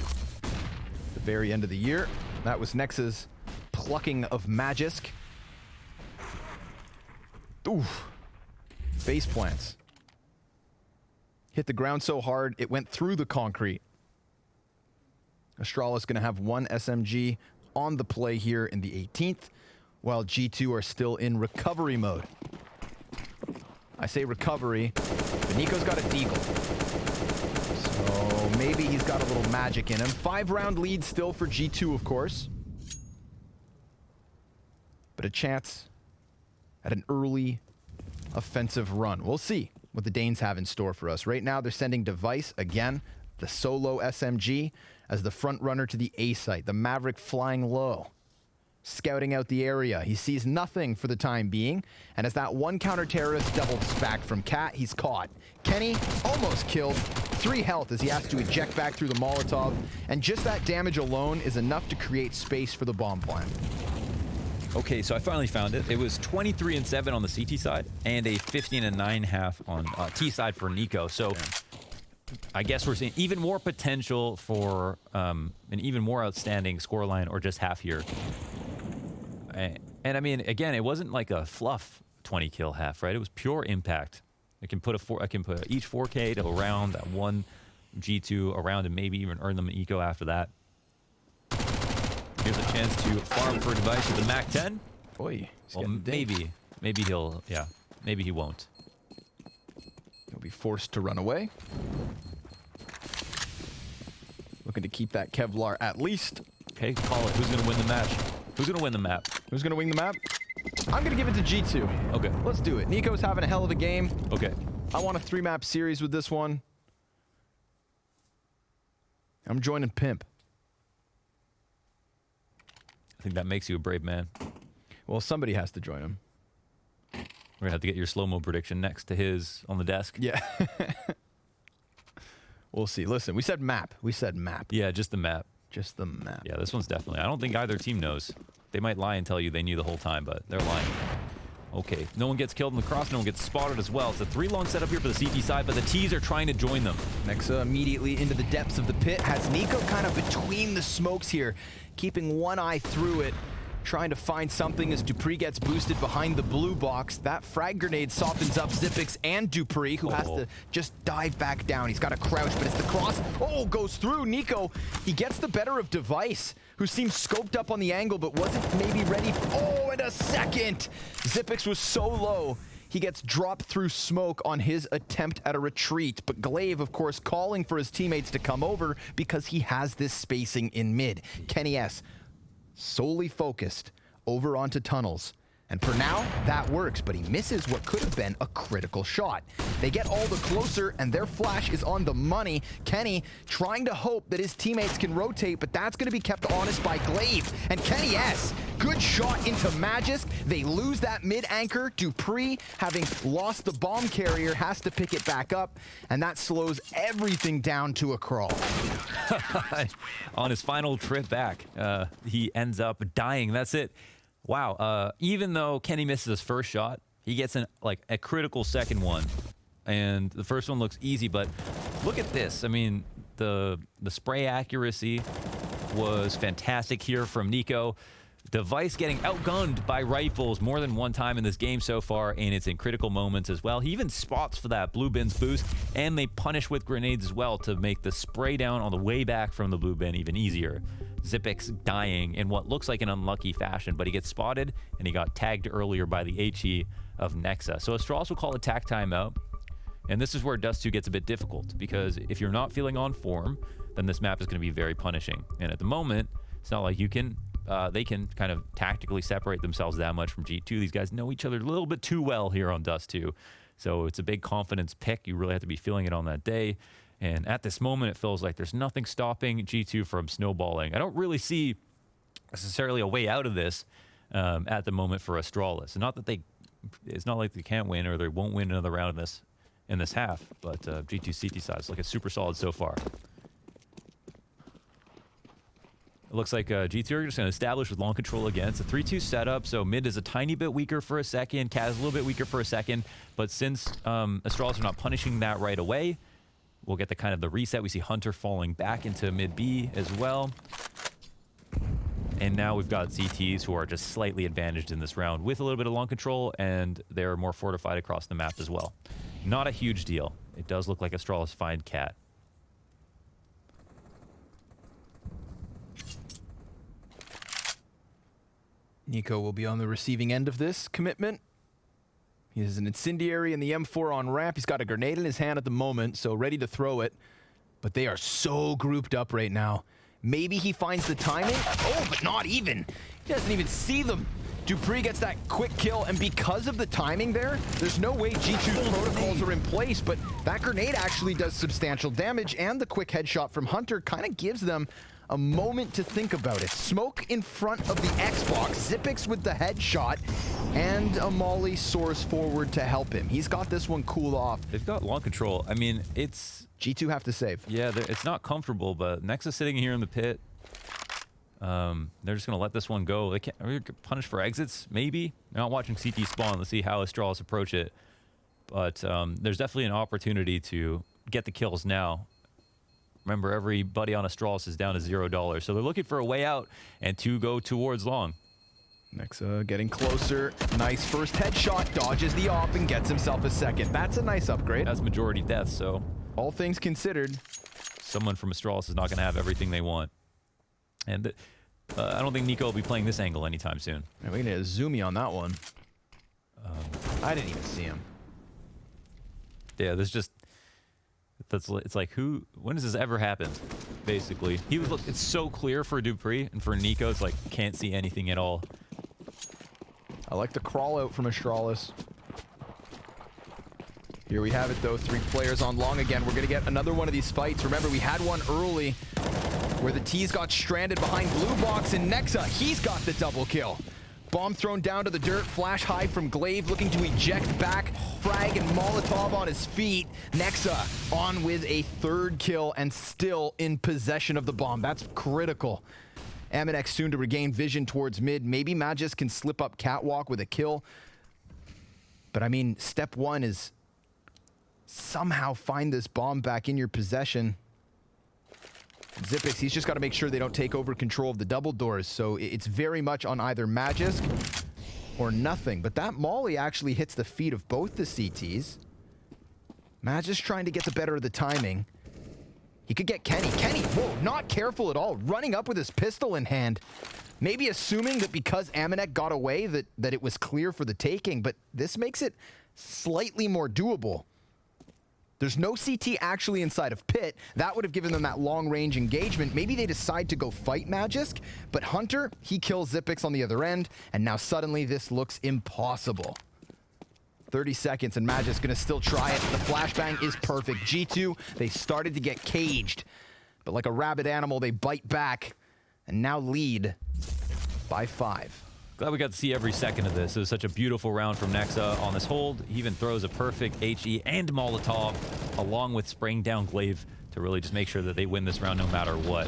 The very end of the year. That was Nexa's plucking of Magisk. Oof. Face plants. Hit the ground so hard, it went through the concrete. Astralis going to have one SMG on the play here in the 18th, while G2 are still in recovery mode. I say recovery, but Nico's got a deagle. So maybe he's got a little magic in him. 5-round lead still for G2, of course. But a chance at an early offensive run. We'll see what the Danes have in store for us. Right now, they're sending Device again, the solo SMG, as the front runner to the A site. The Maverick flying low, scouting out the area. He sees nothing for the time being, and as that one counter-terrorist doubles back from Cat, he's caught. Kenny almost killed. 3 health as he has to eject back through the Molotov, and just that damage alone is enough to create space for the bomb plant. Okay, so I finally found it. It was 23-7 on the CT side and a 15.5 on T side for Nico. So I guess we're seeing even more potential for an even more outstanding scoreline or just half here. And I mean, again, it wasn't like a fluff 20 kill half, right? It was pure impact. I can put each 4K to around that one G2 around and maybe even earn them an eco after that. Here's a chance to farm for Device with the Mac 10. Boy, well, maybe he'll, yeah, maybe he won't. He'll be forced to run away. Looking to keep that Kevlar at least. Okay, call it. Who's going to win the match? Who's going to win the map? Who's going to win the map? I'm going to give it to G2. Okay. Let's do it. Nico's having a hell of a game. Okay. I want a 3-map series with this one. I'm joining Pimp. I think that makes you a brave man. Well, somebody has to join him. We're going to have to get your slow-mo prediction next to his on the desk. Yeah. We'll see. Listen, we said map. We said map. Yeah, just the map. Just the map. Yeah, this one's definitely... I don't think either team knows. They might lie and tell you they knew the whole time, but they're lying. Okay, no one gets killed in the cross, no one gets spotted as well. It's a 3-long setup here for the CT side, but the T's are trying to join them. Nexa immediately into the depths of the pit. Has Nico kind of between the smokes here, keeping one eye through it, trying to find something as Dupree gets boosted behind the blue box. That frag grenade softens up Zipix and Dupree, who has to just dive back down. He's got to crouch, but it's the cross. Oh, goes through. Nico, he gets the better of Device, who seems scoped up on the angle, but wasn't maybe ready. Oh, and a second. Zipix was so low. He gets dropped through smoke on his attempt at a retreat, but Glaive, of course, calling for his teammates to come over because he has this spacing in mid. Kenny S, solely focused over onto tunnels. And for now, that works, but he misses what could have been a critical shot. They get all the closer, and their flash is on the money. Kenny trying to hope that his teammates can rotate, but that's going to be kept honest by Glaive. And Kenny S, good shot into Magisk. They lose that mid-anchor. Dupree, having lost the bomb carrier, has to pick it back up, and that slows everything down to a crawl. On his final trip back, he ends up dying. That's it. Wow, even though Kenny misses his first shot, he gets a critical second one. And the first one looks easy, but look at this. I mean, the spray accuracy was fantastic here from Nico. Device getting outgunned by rifles more than one time in this game so far, and it's in critical moments as well. He even spots for that blue bin's boost, and they punish with grenades as well to make the spray down on the way back from the blue bin even easier. Zipix dying in what looks like an unlucky fashion, but he gets spotted, and he got tagged earlier by the HE of Nexa. So Astralis will call attack timeout, and this is where Dust 2 gets a bit difficult, because if you're not feeling on form, then this map is going to be very punishing. And at the moment, it's not like you can... they can kind of tactically separate themselves that much from G2. These guys know each other a little bit too well here on Dust 2. So it's a big confidence pick. You really have to be feeling it on that day. And at this moment, it feels like there's nothing stopping G2 from snowballing. I don't really see necessarily a way out of this at the moment for Astralis. And not that it's not like they can't win or they won't win another round in this half. But G2 CT side is looking super solid so far. It looks like G2 are just going to establish with long control again. It's a 3-2 setup, so mid is a tiny bit weaker for a second. Cat is a little bit weaker for a second. But since Astralis are not punishing that right away, we'll get the kind of the reset. We see Hunter falling back into mid B as well. And now we've got CTs who are just slightly advantaged in this round with a little bit of long control, and they're more fortified across the map as well. Not a huge deal. It does look like Astralis find Cat. Nico will be on the receiving end of this commitment. He is an incendiary in the M4 on ramp. He's got a grenade in his hand at the moment, so ready to throw it. But they are so grouped up right now. Maybe he finds the timing. Oh, but not even. He doesn't even see them. Dupree gets that quick kill, and because of the timing there's no way G2's protocols are in place, but that grenade actually does substantial damage, and the quick headshot from Hunter kind of gives them a moment to think about it. Smoke in front of the Xbox, Zipix with the headshot, and a Molly soars forward to help him. He's got this one cooled off. They've got long control. I mean, it's... G2 have to save. Yeah, it's not comfortable, but Nexus sitting here in the pit. They're just going to let this one go. They can't punish for exits, maybe. They're not watching CT spawn. Let's see how Astralis approach it. But there's definitely an opportunity to get the kills now. Remember, everybody on Astralis is down to $0, so they're looking for a way out and to go towards long. Nexa getting closer. Nice first headshot, dodges the op and gets himself a second. That's a nice upgrade. That's majority death, so... All things considered. Someone from Astralis is not going to have everything they want. And I don't think Nico will be playing this angle anytime soon. Yeah, we need a zoomy on that one. I didn't even see him. Yeah, there's just... It's like, when has this ever happened? Basically. It's so clear for Dupree, and for Nico, it's like, can't see anything at all. I like the crawl out from Astralis. Here we have it, though. 3 players on long again. We're going to get another one of these fights. Remember, we had one early where the T's got stranded behind blue box, and Nexa, he's got the double kill. Bomb thrown down to the dirt. Flash high from Glaive, looking to eject back. Frag and Molotov on his feet. Nexa on with a 3rd kill and still in possession of the bomb. That's critical. Aminex soon to regain vision towards mid. Maybe Magisk can slip up catwalk with a kill. But I mean, step 1 is somehow find this bomb back in your possession. Zipix, he's just got to make sure they don't take over control of the double doors. So it's very much on either Magisk or nothing. But that molly actually hits the feet of both the CTs. Magisk trying to get the better of the timing. He could get Kenny. Kenny, whoa, not careful at all. Running up with his pistol in hand. Maybe assuming that because Amanek got away that it was clear for the taking. But this makes it slightly more doable. There's no CT actually inside of Pit. That would have given them that long-range engagement. Maybe they decide to go fight Magisk, but Hunter, he kills Zipix on the other end, and now suddenly this looks impossible. 30 seconds, and Magisk gonna still try it. The flashbang is perfect. G2, they started to get caged, but like a rabid animal, they bite back, and now lead by 5. Glad we got to see every second of this. It was such a beautiful round from Nexa on this hold. He even throws a perfect HE and Molotov, along with spraying down Glaive to really just make sure that they win this round no matter what.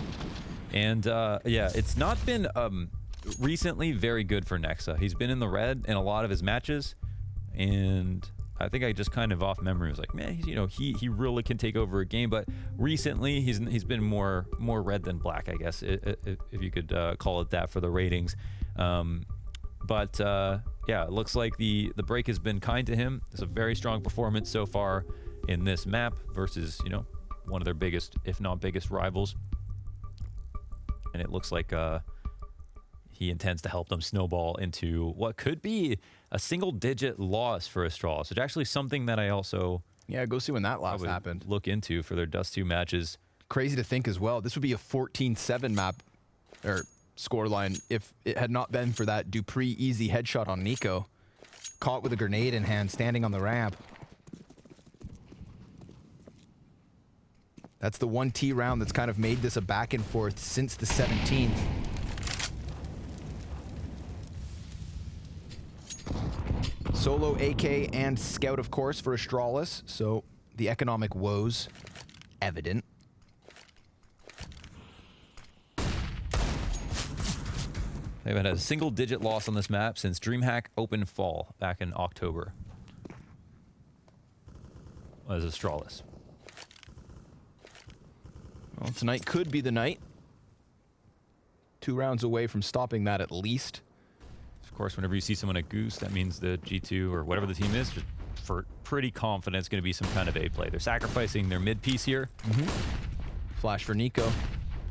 And yeah, it's not been recently very good for Nexa. He's been in the red in a lot of his matches, and I think I just kind of off memory was like, man, he's, you know, he really can take over a game. But recently, he's been more red than black, I guess, if you could call it that for the ratings. But yeah, it looks like the break has been kind to him. It's a very strong performance so far in this map versus, you know, one of their biggest, if not biggest, rivals. And it looks like he intends to help them snowball into what could be a single-digit loss for Astralis. It's actually something that I also go see when that last happened. Look into for their Dust 2 matches. Crazy to think as well. This would be a 14-7 map, or scoreline, if it had not been for that Dupree easy headshot on Nico. Caught with a grenade in hand, standing on the ramp. That's the 1T round that's kind of made this a back and forth since the 17th. Solo, AK, and Scout, of course, for Astralis, so the economic woes evident. They haven't had a single-digit loss on this map since DreamHack Open Fall back in October. As Astralis. Well, tonight could be the night. 2 rounds away from stopping that at least. Of course, whenever you see someone at Goose, that means the G2 or whatever the team is, just for pretty confident it's going to be some kind of A play. They're sacrificing their mid piece here. Flash for Nico.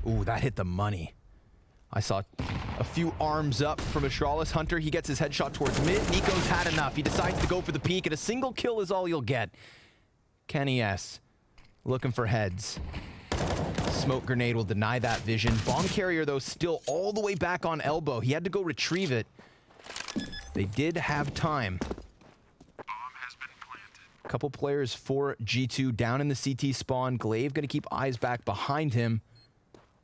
Ooh, that hit the money. I saw a few arms up from Astralis. Hunter, he gets his headshot towards mid. Nico's had enough. He decides to go for the peek, and a single kill is all you'll get. Kenny S. looking for heads. Smoke grenade will deny that vision. Bomb carrier, though, still all the way back on elbow. He had to go retrieve it. They did have time. A couple players for G2 down in the CT spawn. Glaive going to keep eyes back behind him.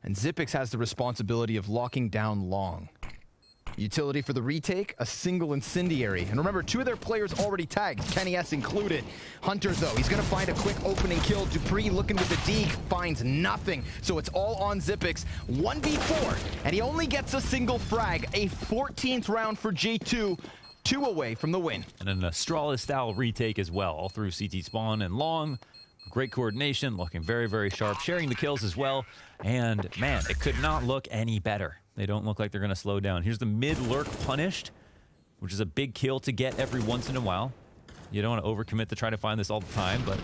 And Zipix has the responsibility of locking down long. Utility for the retake, a single incendiary. And remember, 2 of their players already tagged, Kenny S included. Hunter, though, he's going to find a quick opening kill. Dupree looking with the deke, finds nothing. So it's all on Zipix. 1v4, and he only gets a single frag. A 14th round for G2, 2 away from the win. And an Astralis-style retake as well, all through CT spawn and long. Great coordination, looking very, very sharp, sharing the kills as well. And man, it could not look any better. They don't look like they're going to slow down. Here's the mid lurk punished, which is a big kill to get every once in a while. You don't want to overcommit to try to find this all the time, but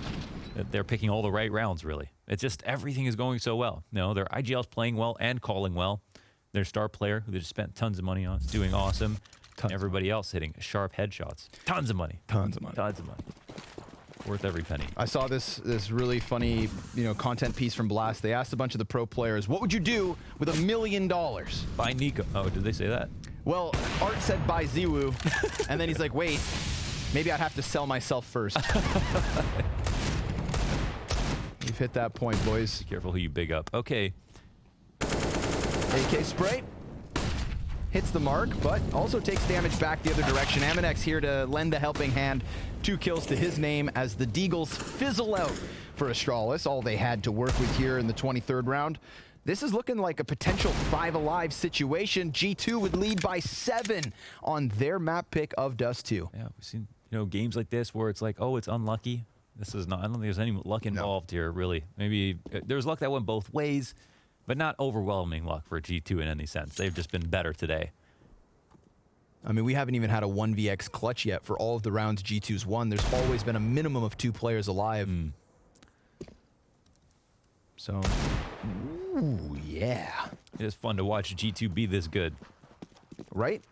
they're picking all the right rounds, really. It's just everything is going so well. You know, their IGL's playing well and calling well. Their star player, who they just spent tons of money on, is doing awesome. Everybody else hitting sharp headshots. Tons of money. Tons of money. Tons of money. Worth every penny. I saw this really funny, content piece from Blast. They asked a bunch of the pro players, what would you do with $1 million? Buy Nico. Oh, did they say that? Well, Art said buy Ziwu, and then he's like, wait, maybe I'd have to sell myself first. We've hit that point, boys. Be careful who you big up. Okay. AK spray. Hits the mark, but also takes damage back the other direction. Amanex here to lend a helping hand. 2 kills to his name as the Deagles fizzle out for Astralis. All they had to work with here in the 23rd round. This is looking like a potential 5 alive situation. G2 would lead by 7 on their map pick of Dust 2. Yeah, we've seen games like this where it's like, oh, it's unlucky. This is not. I don't think there's any luck involved here, really. Maybe there's luck that went both ways. but not overwhelming luck for G2 in any sense. They've just been better today. I mean, we haven't even had a 1vx clutch yet for all of the rounds G2's won. There's always been a minimum of 2 players alive. So, ooh, yeah. It is fun to watch G2 be this good. Right?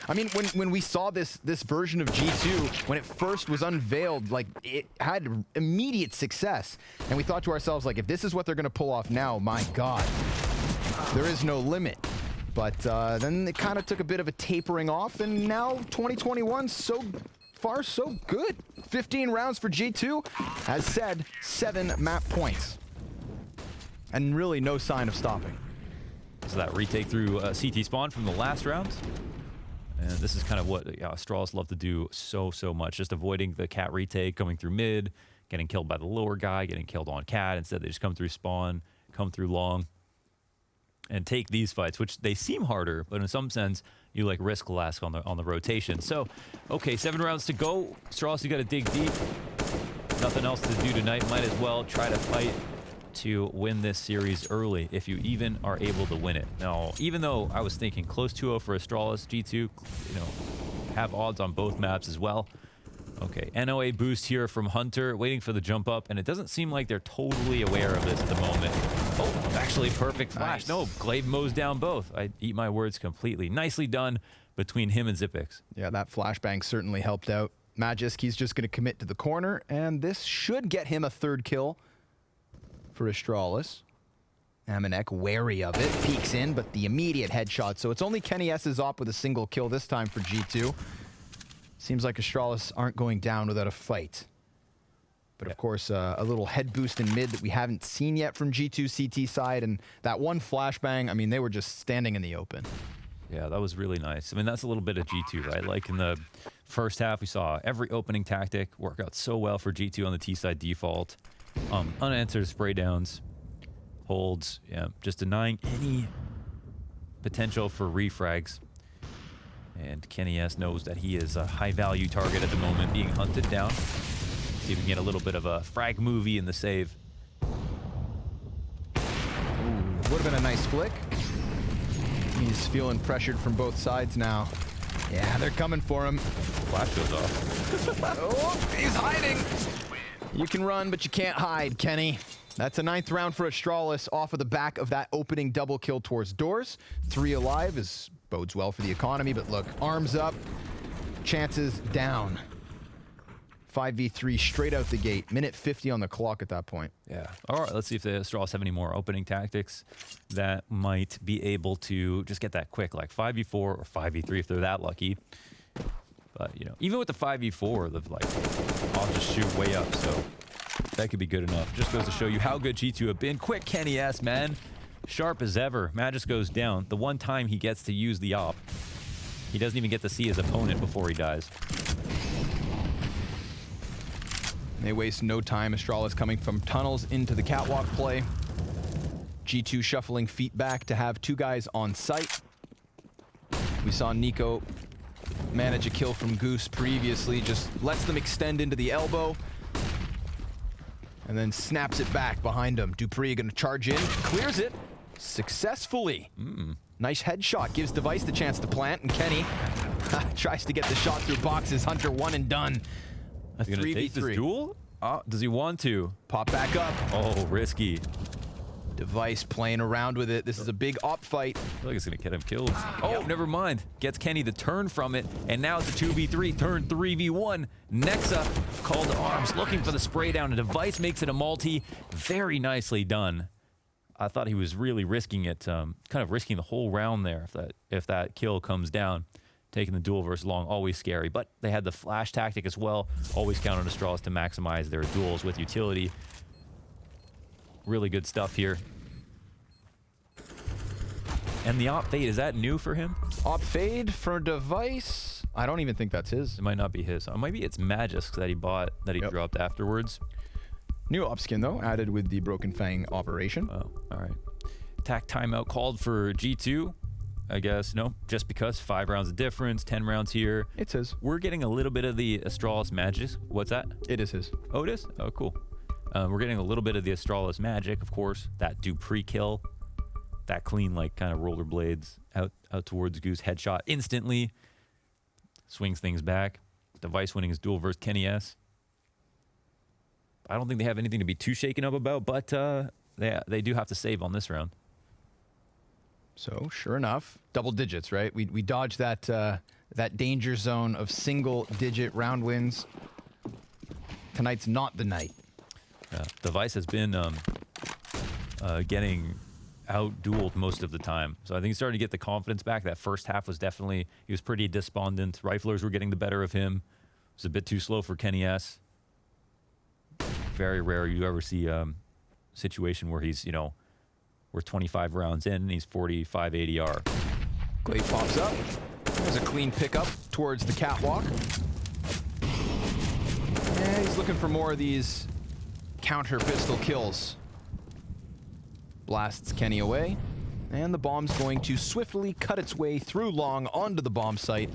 I mean, when we saw this version of G2, when it first was unveiled, like, it had immediate success. And we thought to ourselves, like, if this is what they're going to pull off now, my God, there is no limit. But then it kind of took a bit of a tapering off, and now 2021, so far, so good. 15 rounds for G2. As said, 7 map points. And really no sign of stopping. So that retake through CT spawn from the last round. And this is kind of what Astralis love to do so much. Just avoiding the cat retake, coming through mid, getting killed by the lower guy, getting killed on cat. Instead, they just come through spawn, come through long, and take these fights, which they seem harder, but in some sense, you like risk less on the rotation. So, okay, 7 rounds to go. Astralis, you got to dig deep. Nothing else to do tonight. Might as well try to fight to win this series early, if you even are able to win it. Now, even though I was thinking close 2-0 for Astralis, G2, have odds on both maps as well. Okay, NOA boost here from Hunter, waiting for the jump up, and it doesn't seem like they're totally aware of this at the moment. Oh, actually perfect flash. Nice. No, Glaive mows down both. I eat my words completely. Nicely done between him and Xyp9x. Yeah, that flashbang certainly helped out. Magisk, he's just going to commit to the corner, and this should get him a 3rd kill for Astralis. Amanek wary of it, peeks in, but the immediate headshot. So it's only Kenny S's op with a single kill this time for G2. Seems like Astralis aren't going down without a fight. But of course, a little head boost in mid that we haven't seen yet from G2 CT side, and that one flashbang, I mean, they were just standing in the open. Yeah, that was really nice. I mean, that's a little bit of G2, right? Like in the first half, we saw every opening tactic work out so well for G2 on the T side default. Unanswered spray downs, holds, yeah, just denying any potential for refrags. And Kenny S knows that he is a high-value target at the moment, being hunted down. See if we can get a little bit of a frag movie in the save. Would have been a nice flick. He's feeling pressured from both sides now. Yeah, they're coming for him. Flash goes off. Oh, he's hiding. You can run, but you can't hide, Kenny. That's a 9th round for Astralis off of the back of that opening double kill towards doors. 3 alive bodes well for the economy, but look, arms up, chances down. 5v3 straight out the gate. Minute 50 on the clock at that point. Yeah. All right, let's see if the Astralis have any more opening tactics that might be able to just get that quick, like 5v4 or 5v3 if they're that lucky. But, even with the 5v4, I'll just shoot way up, so that could be good enough. Just goes to show you how good G2 have been. Quick Kenny S, man. Sharp as ever. Magisk goes down. The one time he gets to use the op, he doesn't even get to see his opponent before he dies. They waste no time. Astralis coming from tunnels into the catwalk play. G2 shuffling feet back to have 2 guys on site. We saw Nico manage a kill from Goose previously, just lets them extend into the elbow and then snaps it back behind him. Dupree gonna charge in, clears it successfully. Nice headshot, gives Device the chance to plant, and Kenny tries to get the shot through boxes. Hunter 1 and done. A He's gonna take this 3v3. duel? Does he want to? Pop back up. Oh, risky. Device playing around with it. This is a big op fight. I feel like it's going to get him killed. Oh, never mind. Gets Kenny the turn from it, and now it's a 2v3, turn 3v1. Nexa called to arms, looking for the spray down. A Device makes it a multi. Very nicely done. I thought he was really risking it, kind of risking the whole round there if that kill comes down. Taking the duel versus long, always scary. But they had the flash tactic as well. Always count on Astralis to maximize their duels with utility. Really good stuff here. And the op fade, is that new for him? Op fade for Device. I don't even think that's his. It might not be his. Maybe it's Magisk that he bought, that he dropped afterwards. New op skin though, added with the Broken Fang operation. Oh, all right. Attack timeout called for G2. I guess, no, just because 5 rounds of difference, 10 rounds here. It's his. We're getting a little bit of the Astralis magic. What's that? It is his. Oh, it is? Oh, cool. We're getting a little bit of the Astralis magic, of course. That Dupree kill. that clean, like, kind of rollerblades out towards Goose. Headshot instantly. Swings things back. Device winning his duel versus Kenny S. I don't think they have anything to be too shaken up about, but they do have to save on this round. So, sure enough, double digits, right? We dodged that that danger zone of single-digit round wins. Tonight's not the night. Device has been getting out-dueled most of the time. So I think he's starting to get the confidence back. That first half was definitely, he was pretty despondent. Riflers were getting the better of him. It was a bit too slow for Kenny S. Very rare you ever see a situation where he's, you know, we're 25 rounds in and he's 45 ADR. Glaive pops up. There's a clean pickup towards the catwalk. And he's looking for more of these counter pistol kills. Blasts Kenny away. And the bomb's going to swiftly cut its way through long onto the bomb site.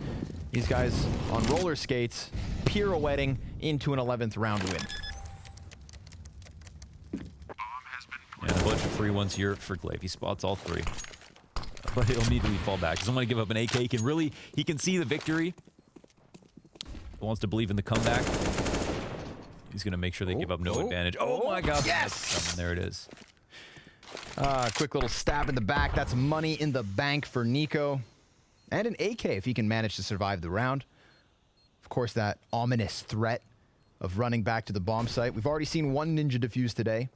These guys on roller skates, pirouetting into an 11th round win. And a bunch of free ones here for Glaive. He spots all three. But he'll immediately fall back. Doesn't want to give up an AK. He can see the victory. Wants to believe in the comeback. He's going to make sure they give up no advantage. Oh my God. Yes! There it is. Quick little stab in the back. That's money in the bank for Nico. And an AK if he can manage to survive the round. Of course, that ominous threat of running back to the bomb site. We've already seen one ninja defuse today.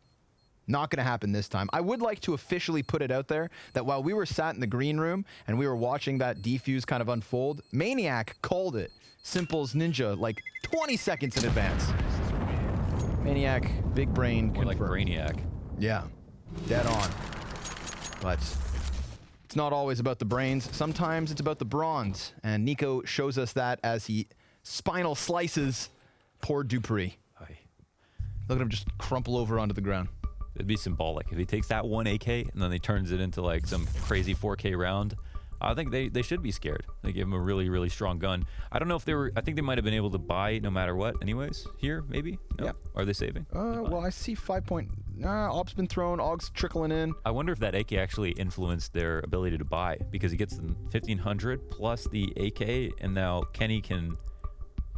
Not going to happen this time. I would like to officially put it out there that while we were sat in the green room and we were watching that defuse kind of unfold, Maniac called it. Simple's ninja like 20 seconds in advance. Maniac, big brain, More confirmed. like Brainiac. Yeah, dead on. But it's not always about the brains. Sometimes it's about the bronze. And Nico shows us that as he spinal slices poor Dupree. Aye. Look at him just crumple over onto the ground. It'd be symbolic if he takes that one AK and then he turns it into like some crazy 4K round. I think they should be scared. They give him a really, really strong gun. I don't know if they were. I think they might have been able to buy no matter what. Anyways, here maybe. No? Yep. Are they saving? Well, I see 5 point. Op's been thrown. Og's trickling in. I wonder if that AK actually influenced their ability to buy because he gets the 1500 plus the AK, and now Kenny can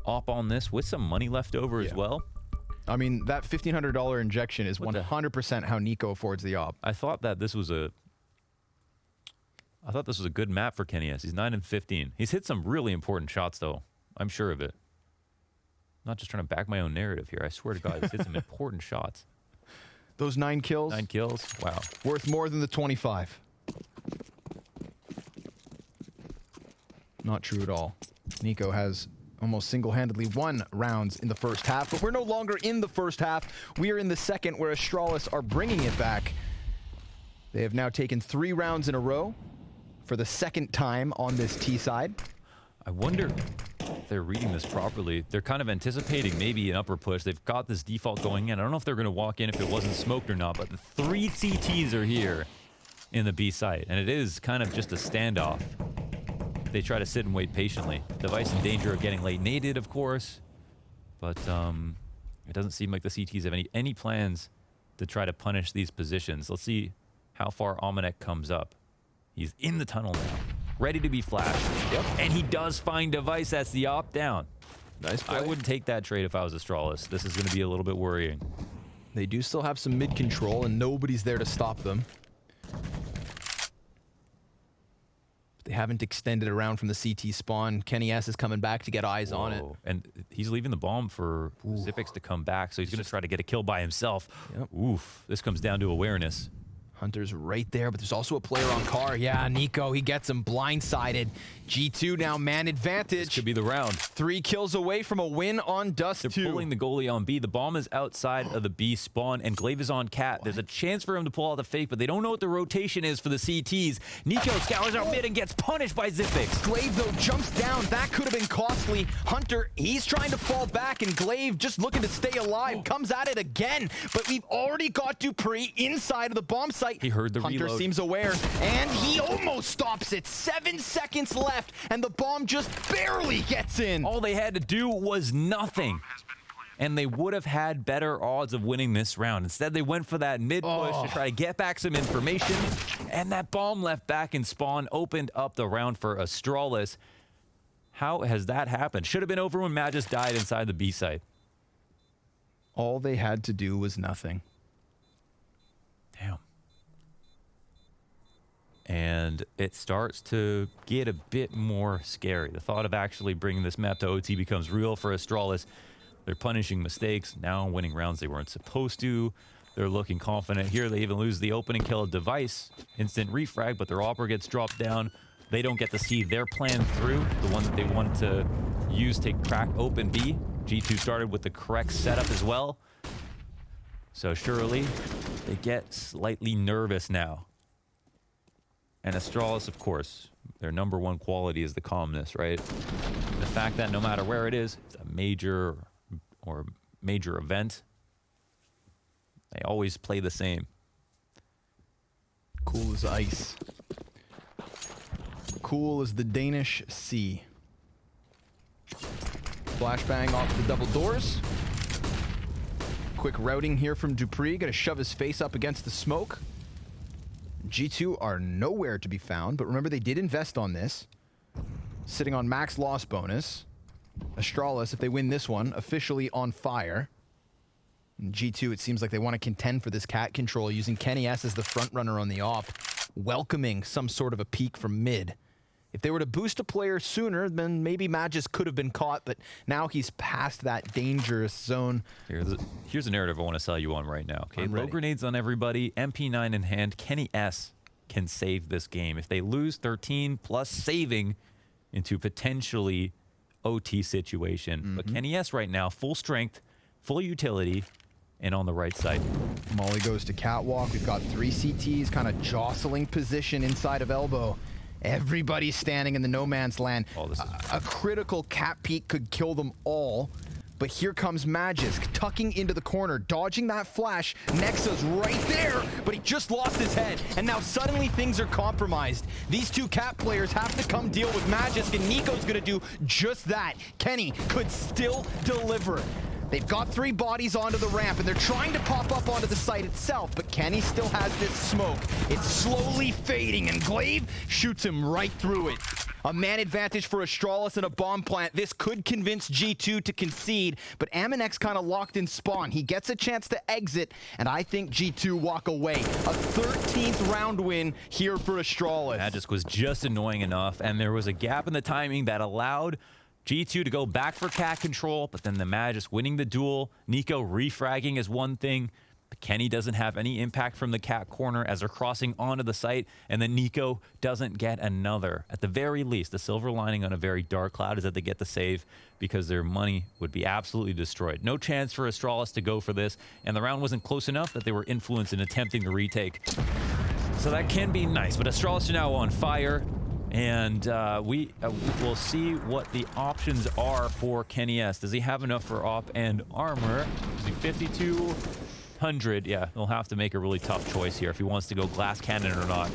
op on this with some money left over as well. I mean, that $1,500 injection is What the- 100% how Nico affords the op. I thought this was a good map for Kenny S. He's 9 and 15. He's hit some really important shots though. I'm sure of it. Not just trying to back my own narrative here. I swear to God, he's hit some important shots. Those 9 kills, 9 kills. Wow. worth more than the 25. Not true at all. Nico has almost single-handedly won rounds in the first half, but we're no longer in the first half. We are in the second, where Astralis are bringing it back. They have now taken 3 rounds in a row for the second time on this T side. I wonder if they're reading this properly. They're kind of anticipating maybe an upper push. They've got this default going in. I don't know if they're going to walk in if it wasn't smoked or not, but the 3 CTs are here in the B site, and it is kind of just a standoff. They try to sit and wait patiently. Device in danger of getting late naded, of course, but it doesn't seem like the CTs have any plans to try to punish these positions. Let's see how far Almanac comes up. He's in the tunnel now, ready to be flashed. Yep. And he does find Device. That's the op down. Nice play. I wouldn't take that trade if I was Astralis. This is going to be a little bit worrying. They do still have some mid control, and nobody's there to stop them. They haven't extended around from the CT spawn. Kenny S is coming back to get eyes on it. Whoa. And he's leaving the bomb for Zippix to come back, so he's going to try to get a kill by himself. Yep. Oof. This comes down to awareness. Hunter's right there, but there's also a player on car. Yeah, Nico, he gets him blindsided. G2 now man advantage. This could be the round. 3 kills away from a win on Dust They're 2. pulling the goalie on B. The bomb is outside of the B spawn, and Glaive is on Cat. There's a chance for him to pull out the fake, but they don't know what the rotation is for the CTs. Nico scours out mid and gets punished by Zippix. Glaive, though, jumps down. That could have been costly. Hunter, he's trying to fall back, and Glaive, just looking to stay alive, comes at it again. But we've already got Dupree inside of the bomb site. He heard the Hunter reload. seems aware, and he almost stops it. 7 seconds left, and the bomb just barely gets in. All they had to do was nothing. and they would have had better odds of winning this round. Instead, they went for that mid-push to try to get back some information, and that bomb left back in spawn opened up the round for Astralis. How has that happened? Should have been over when Magus died inside the B site. All they had to do was nothing. Damn. And it starts to get a bit more scary. The thought of actually bringing this map to OT becomes real for Astralis. They're punishing mistakes, now winning rounds they weren't supposed to. They're looking confident here. They even lose the opening kill of Device. Instant refrag, but their Opera gets dropped down. They don't get to see their plan through, the one that they wanted to use to crack open B. G2 started with the correct setup as well. So surely they get slightly nervous now. And Astralis, of course, their number one quality is the calmness, right? The fact that no matter where it is, it's a major event, they always play the same. Cool as ice. Cool as the Danish sea. Flashbang off the double doors. Quick routing here from Dupree. Gonna shove his face up against the smoke. G2 are nowhere to be found, but remember they did invest on this. Sitting on max loss bonus. Astralis, if they win this one, officially on fire. And G2, it seems like they want to contend for this cat control, using Kenny S as the front runner on the op, welcoming some sort of a peek from mid. If they were to boost a player sooner, then maybe Magus could have been caught, but now he's past that dangerous zone. Here's a narrative I want to sell you on right now. Okay, low grenades on everybody, MP9 in hand. Kenny S can save this game. If they lose 13 plus saving into potentially OT situation. But Kenny S right now, full strength, full utility, and on the right side. Molly goes to catwalk. We've got 3 CTs kind of jostling position inside of elbow. Everybody's standing in the no man's land. A critical cat peek could kill them all. But here comes Magisk, tucking into the corner, dodging that flash. Nexa's right there, but he just lost his head. And now suddenly things are compromised. These two cat players have to come deal with Magisk, and Nico's gonna do just that. Kenny could still deliver. They've got 3 bodies onto the ramp, and they're trying to pop up onto the site itself, but Kenny still has this smoke. It's slowly fading, and Glaive shoots him right through it. A man advantage for Astralis and a bomb plant. This could convince G2 to concede, but Aminex kind of locked in spawn. He gets a chance to exit, and I think G2 walk away. A 13th round win here for Astralis. Magisk was just annoying enough, and there was a gap in the timing that allowed G2 to go back for cat control, but then the Magisk winning the duel. Nico refragging is one thing, but Kenny doesn't have any impact from the cat corner as they're crossing onto the site, and then Nico doesn't get another. At the very least, the silver lining on a very dark cloud is that they get the save because their money would be absolutely destroyed. No chance for Astralis to go for this, and the round wasn't close enough that they were influenced in attempting to retake. So that can be nice, but Astralis are now on fire. And we will see what the options are for Kenny S. Does he have enough for op and armor? Is he 5,200? Yeah, he'll have to make a really tough choice here if he wants to go glass cannon or not.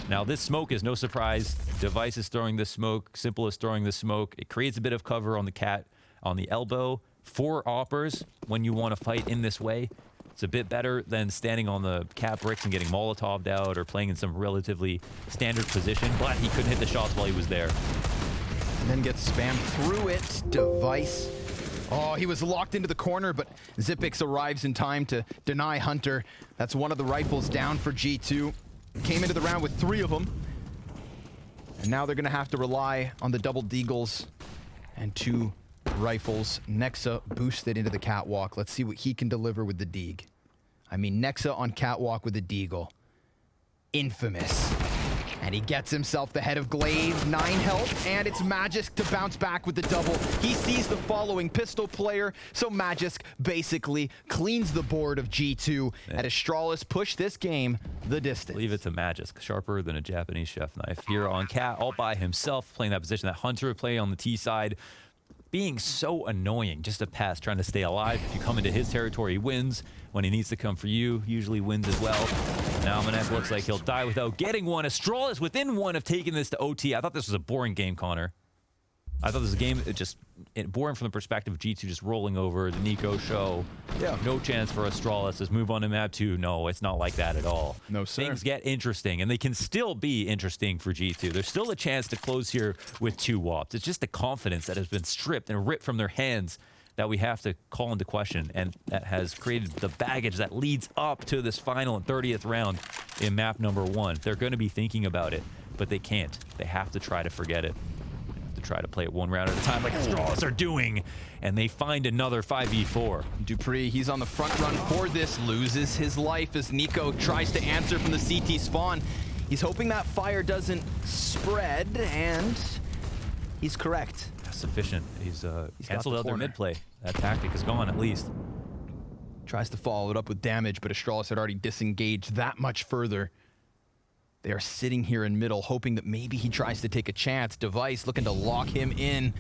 Now, this smoke is no surprise. Device is throwing this smoke. Simple is throwing this smoke. It creates a bit of cover on the cat, on the elbow. 4 oppers when you want to fight in this way. It's a bit better than standing on the cat bricks and getting Molotov'd out or playing in some relatively standard position, but he couldn't hit the shots while he was there. And then gets spammed through it. Device. Oh, he was locked into the corner, but Zipix arrives in time to deny Hunter. That's one of the rifles down for G2. Came into the round with 3 of them. And now they're going to have to rely on the double deagles and 2 rifles. Nexa boosted into the catwalk. Let's see what he can deliver with the Deag. I mean, Nexa on catwalk with the Deagle. Infamous. And he gets himself the head of Glaive. 9 health, and it's Magisk to bounce back with the double. He sees the following pistol player, so Magisk basically cleans the board of G2. Yeah. And Astralis push this game the distance. Leave it to Magisk. Sharper than a Japanese chef knife. Here on cat, all by himself, playing that position that Hunter would play on the T side. Being so annoying, just a pass, trying to stay alive. If you come into his territory, he wins. When he needs to come for you, usually wins as well. Now Manek looks like he'll die without getting one. Astralis within 1 of taking this to OT. I thought this was a boring game, Connor. I thought this was a game boring from the perspective of G2 just rolling over the Nico show. Yeah. No chance for Astralis. Let's move on to map 2. No, it's not like that at all. No, sir. Things get interesting, and they can still be interesting for G2. There's still a chance to close here with 2 wops. It's just the confidence that has been stripped and ripped from their hands that we have to call into question, and that has created the baggage that leads up to this final and 30th round in map number 1. They're going to be thinking about it, but they can't. They have to try to forget it. Try to play it 1 round at a time like Astralis are doing, and they find another 5v4. dupreeh, he's on the front run for this, loses his life as Nico tries to answer from the CT spawn. He's hoping that fire doesn't spread, and he's correct. That's sufficient. He's canceled the out their corner. mid play. That tactic is gone at least. Tries to follow it up with damage, but Astralis had already disengaged that much further. They are sitting here in middle, hoping that maybe he tries to take a chance. Device looking to lock him in.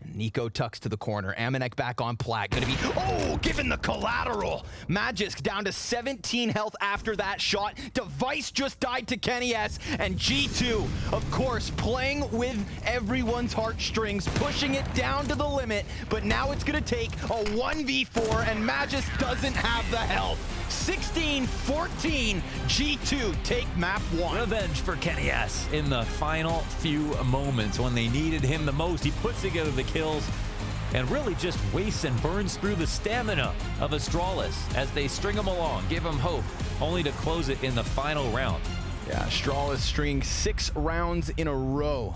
And Nico tucks to the corner. Amanek back on plat. Gonna be, oh, given the collateral. Magisk down to 17 health after that shot. Device just died to Kenny S. And G2, of course, playing with everyone's heartstrings, pushing it down to the limit. But now it's gonna take a 1v4, and Magisk doesn't have the health. 16-14, G2 take map 1. Revenge for Kenny S in the final few moments when they needed him the most. He puts together the kills and really just wastes and burns through the stamina of Astralis as they string him along, give him hope, only to close it in the final round. Yeah, Astralis stringing 6 rounds in a row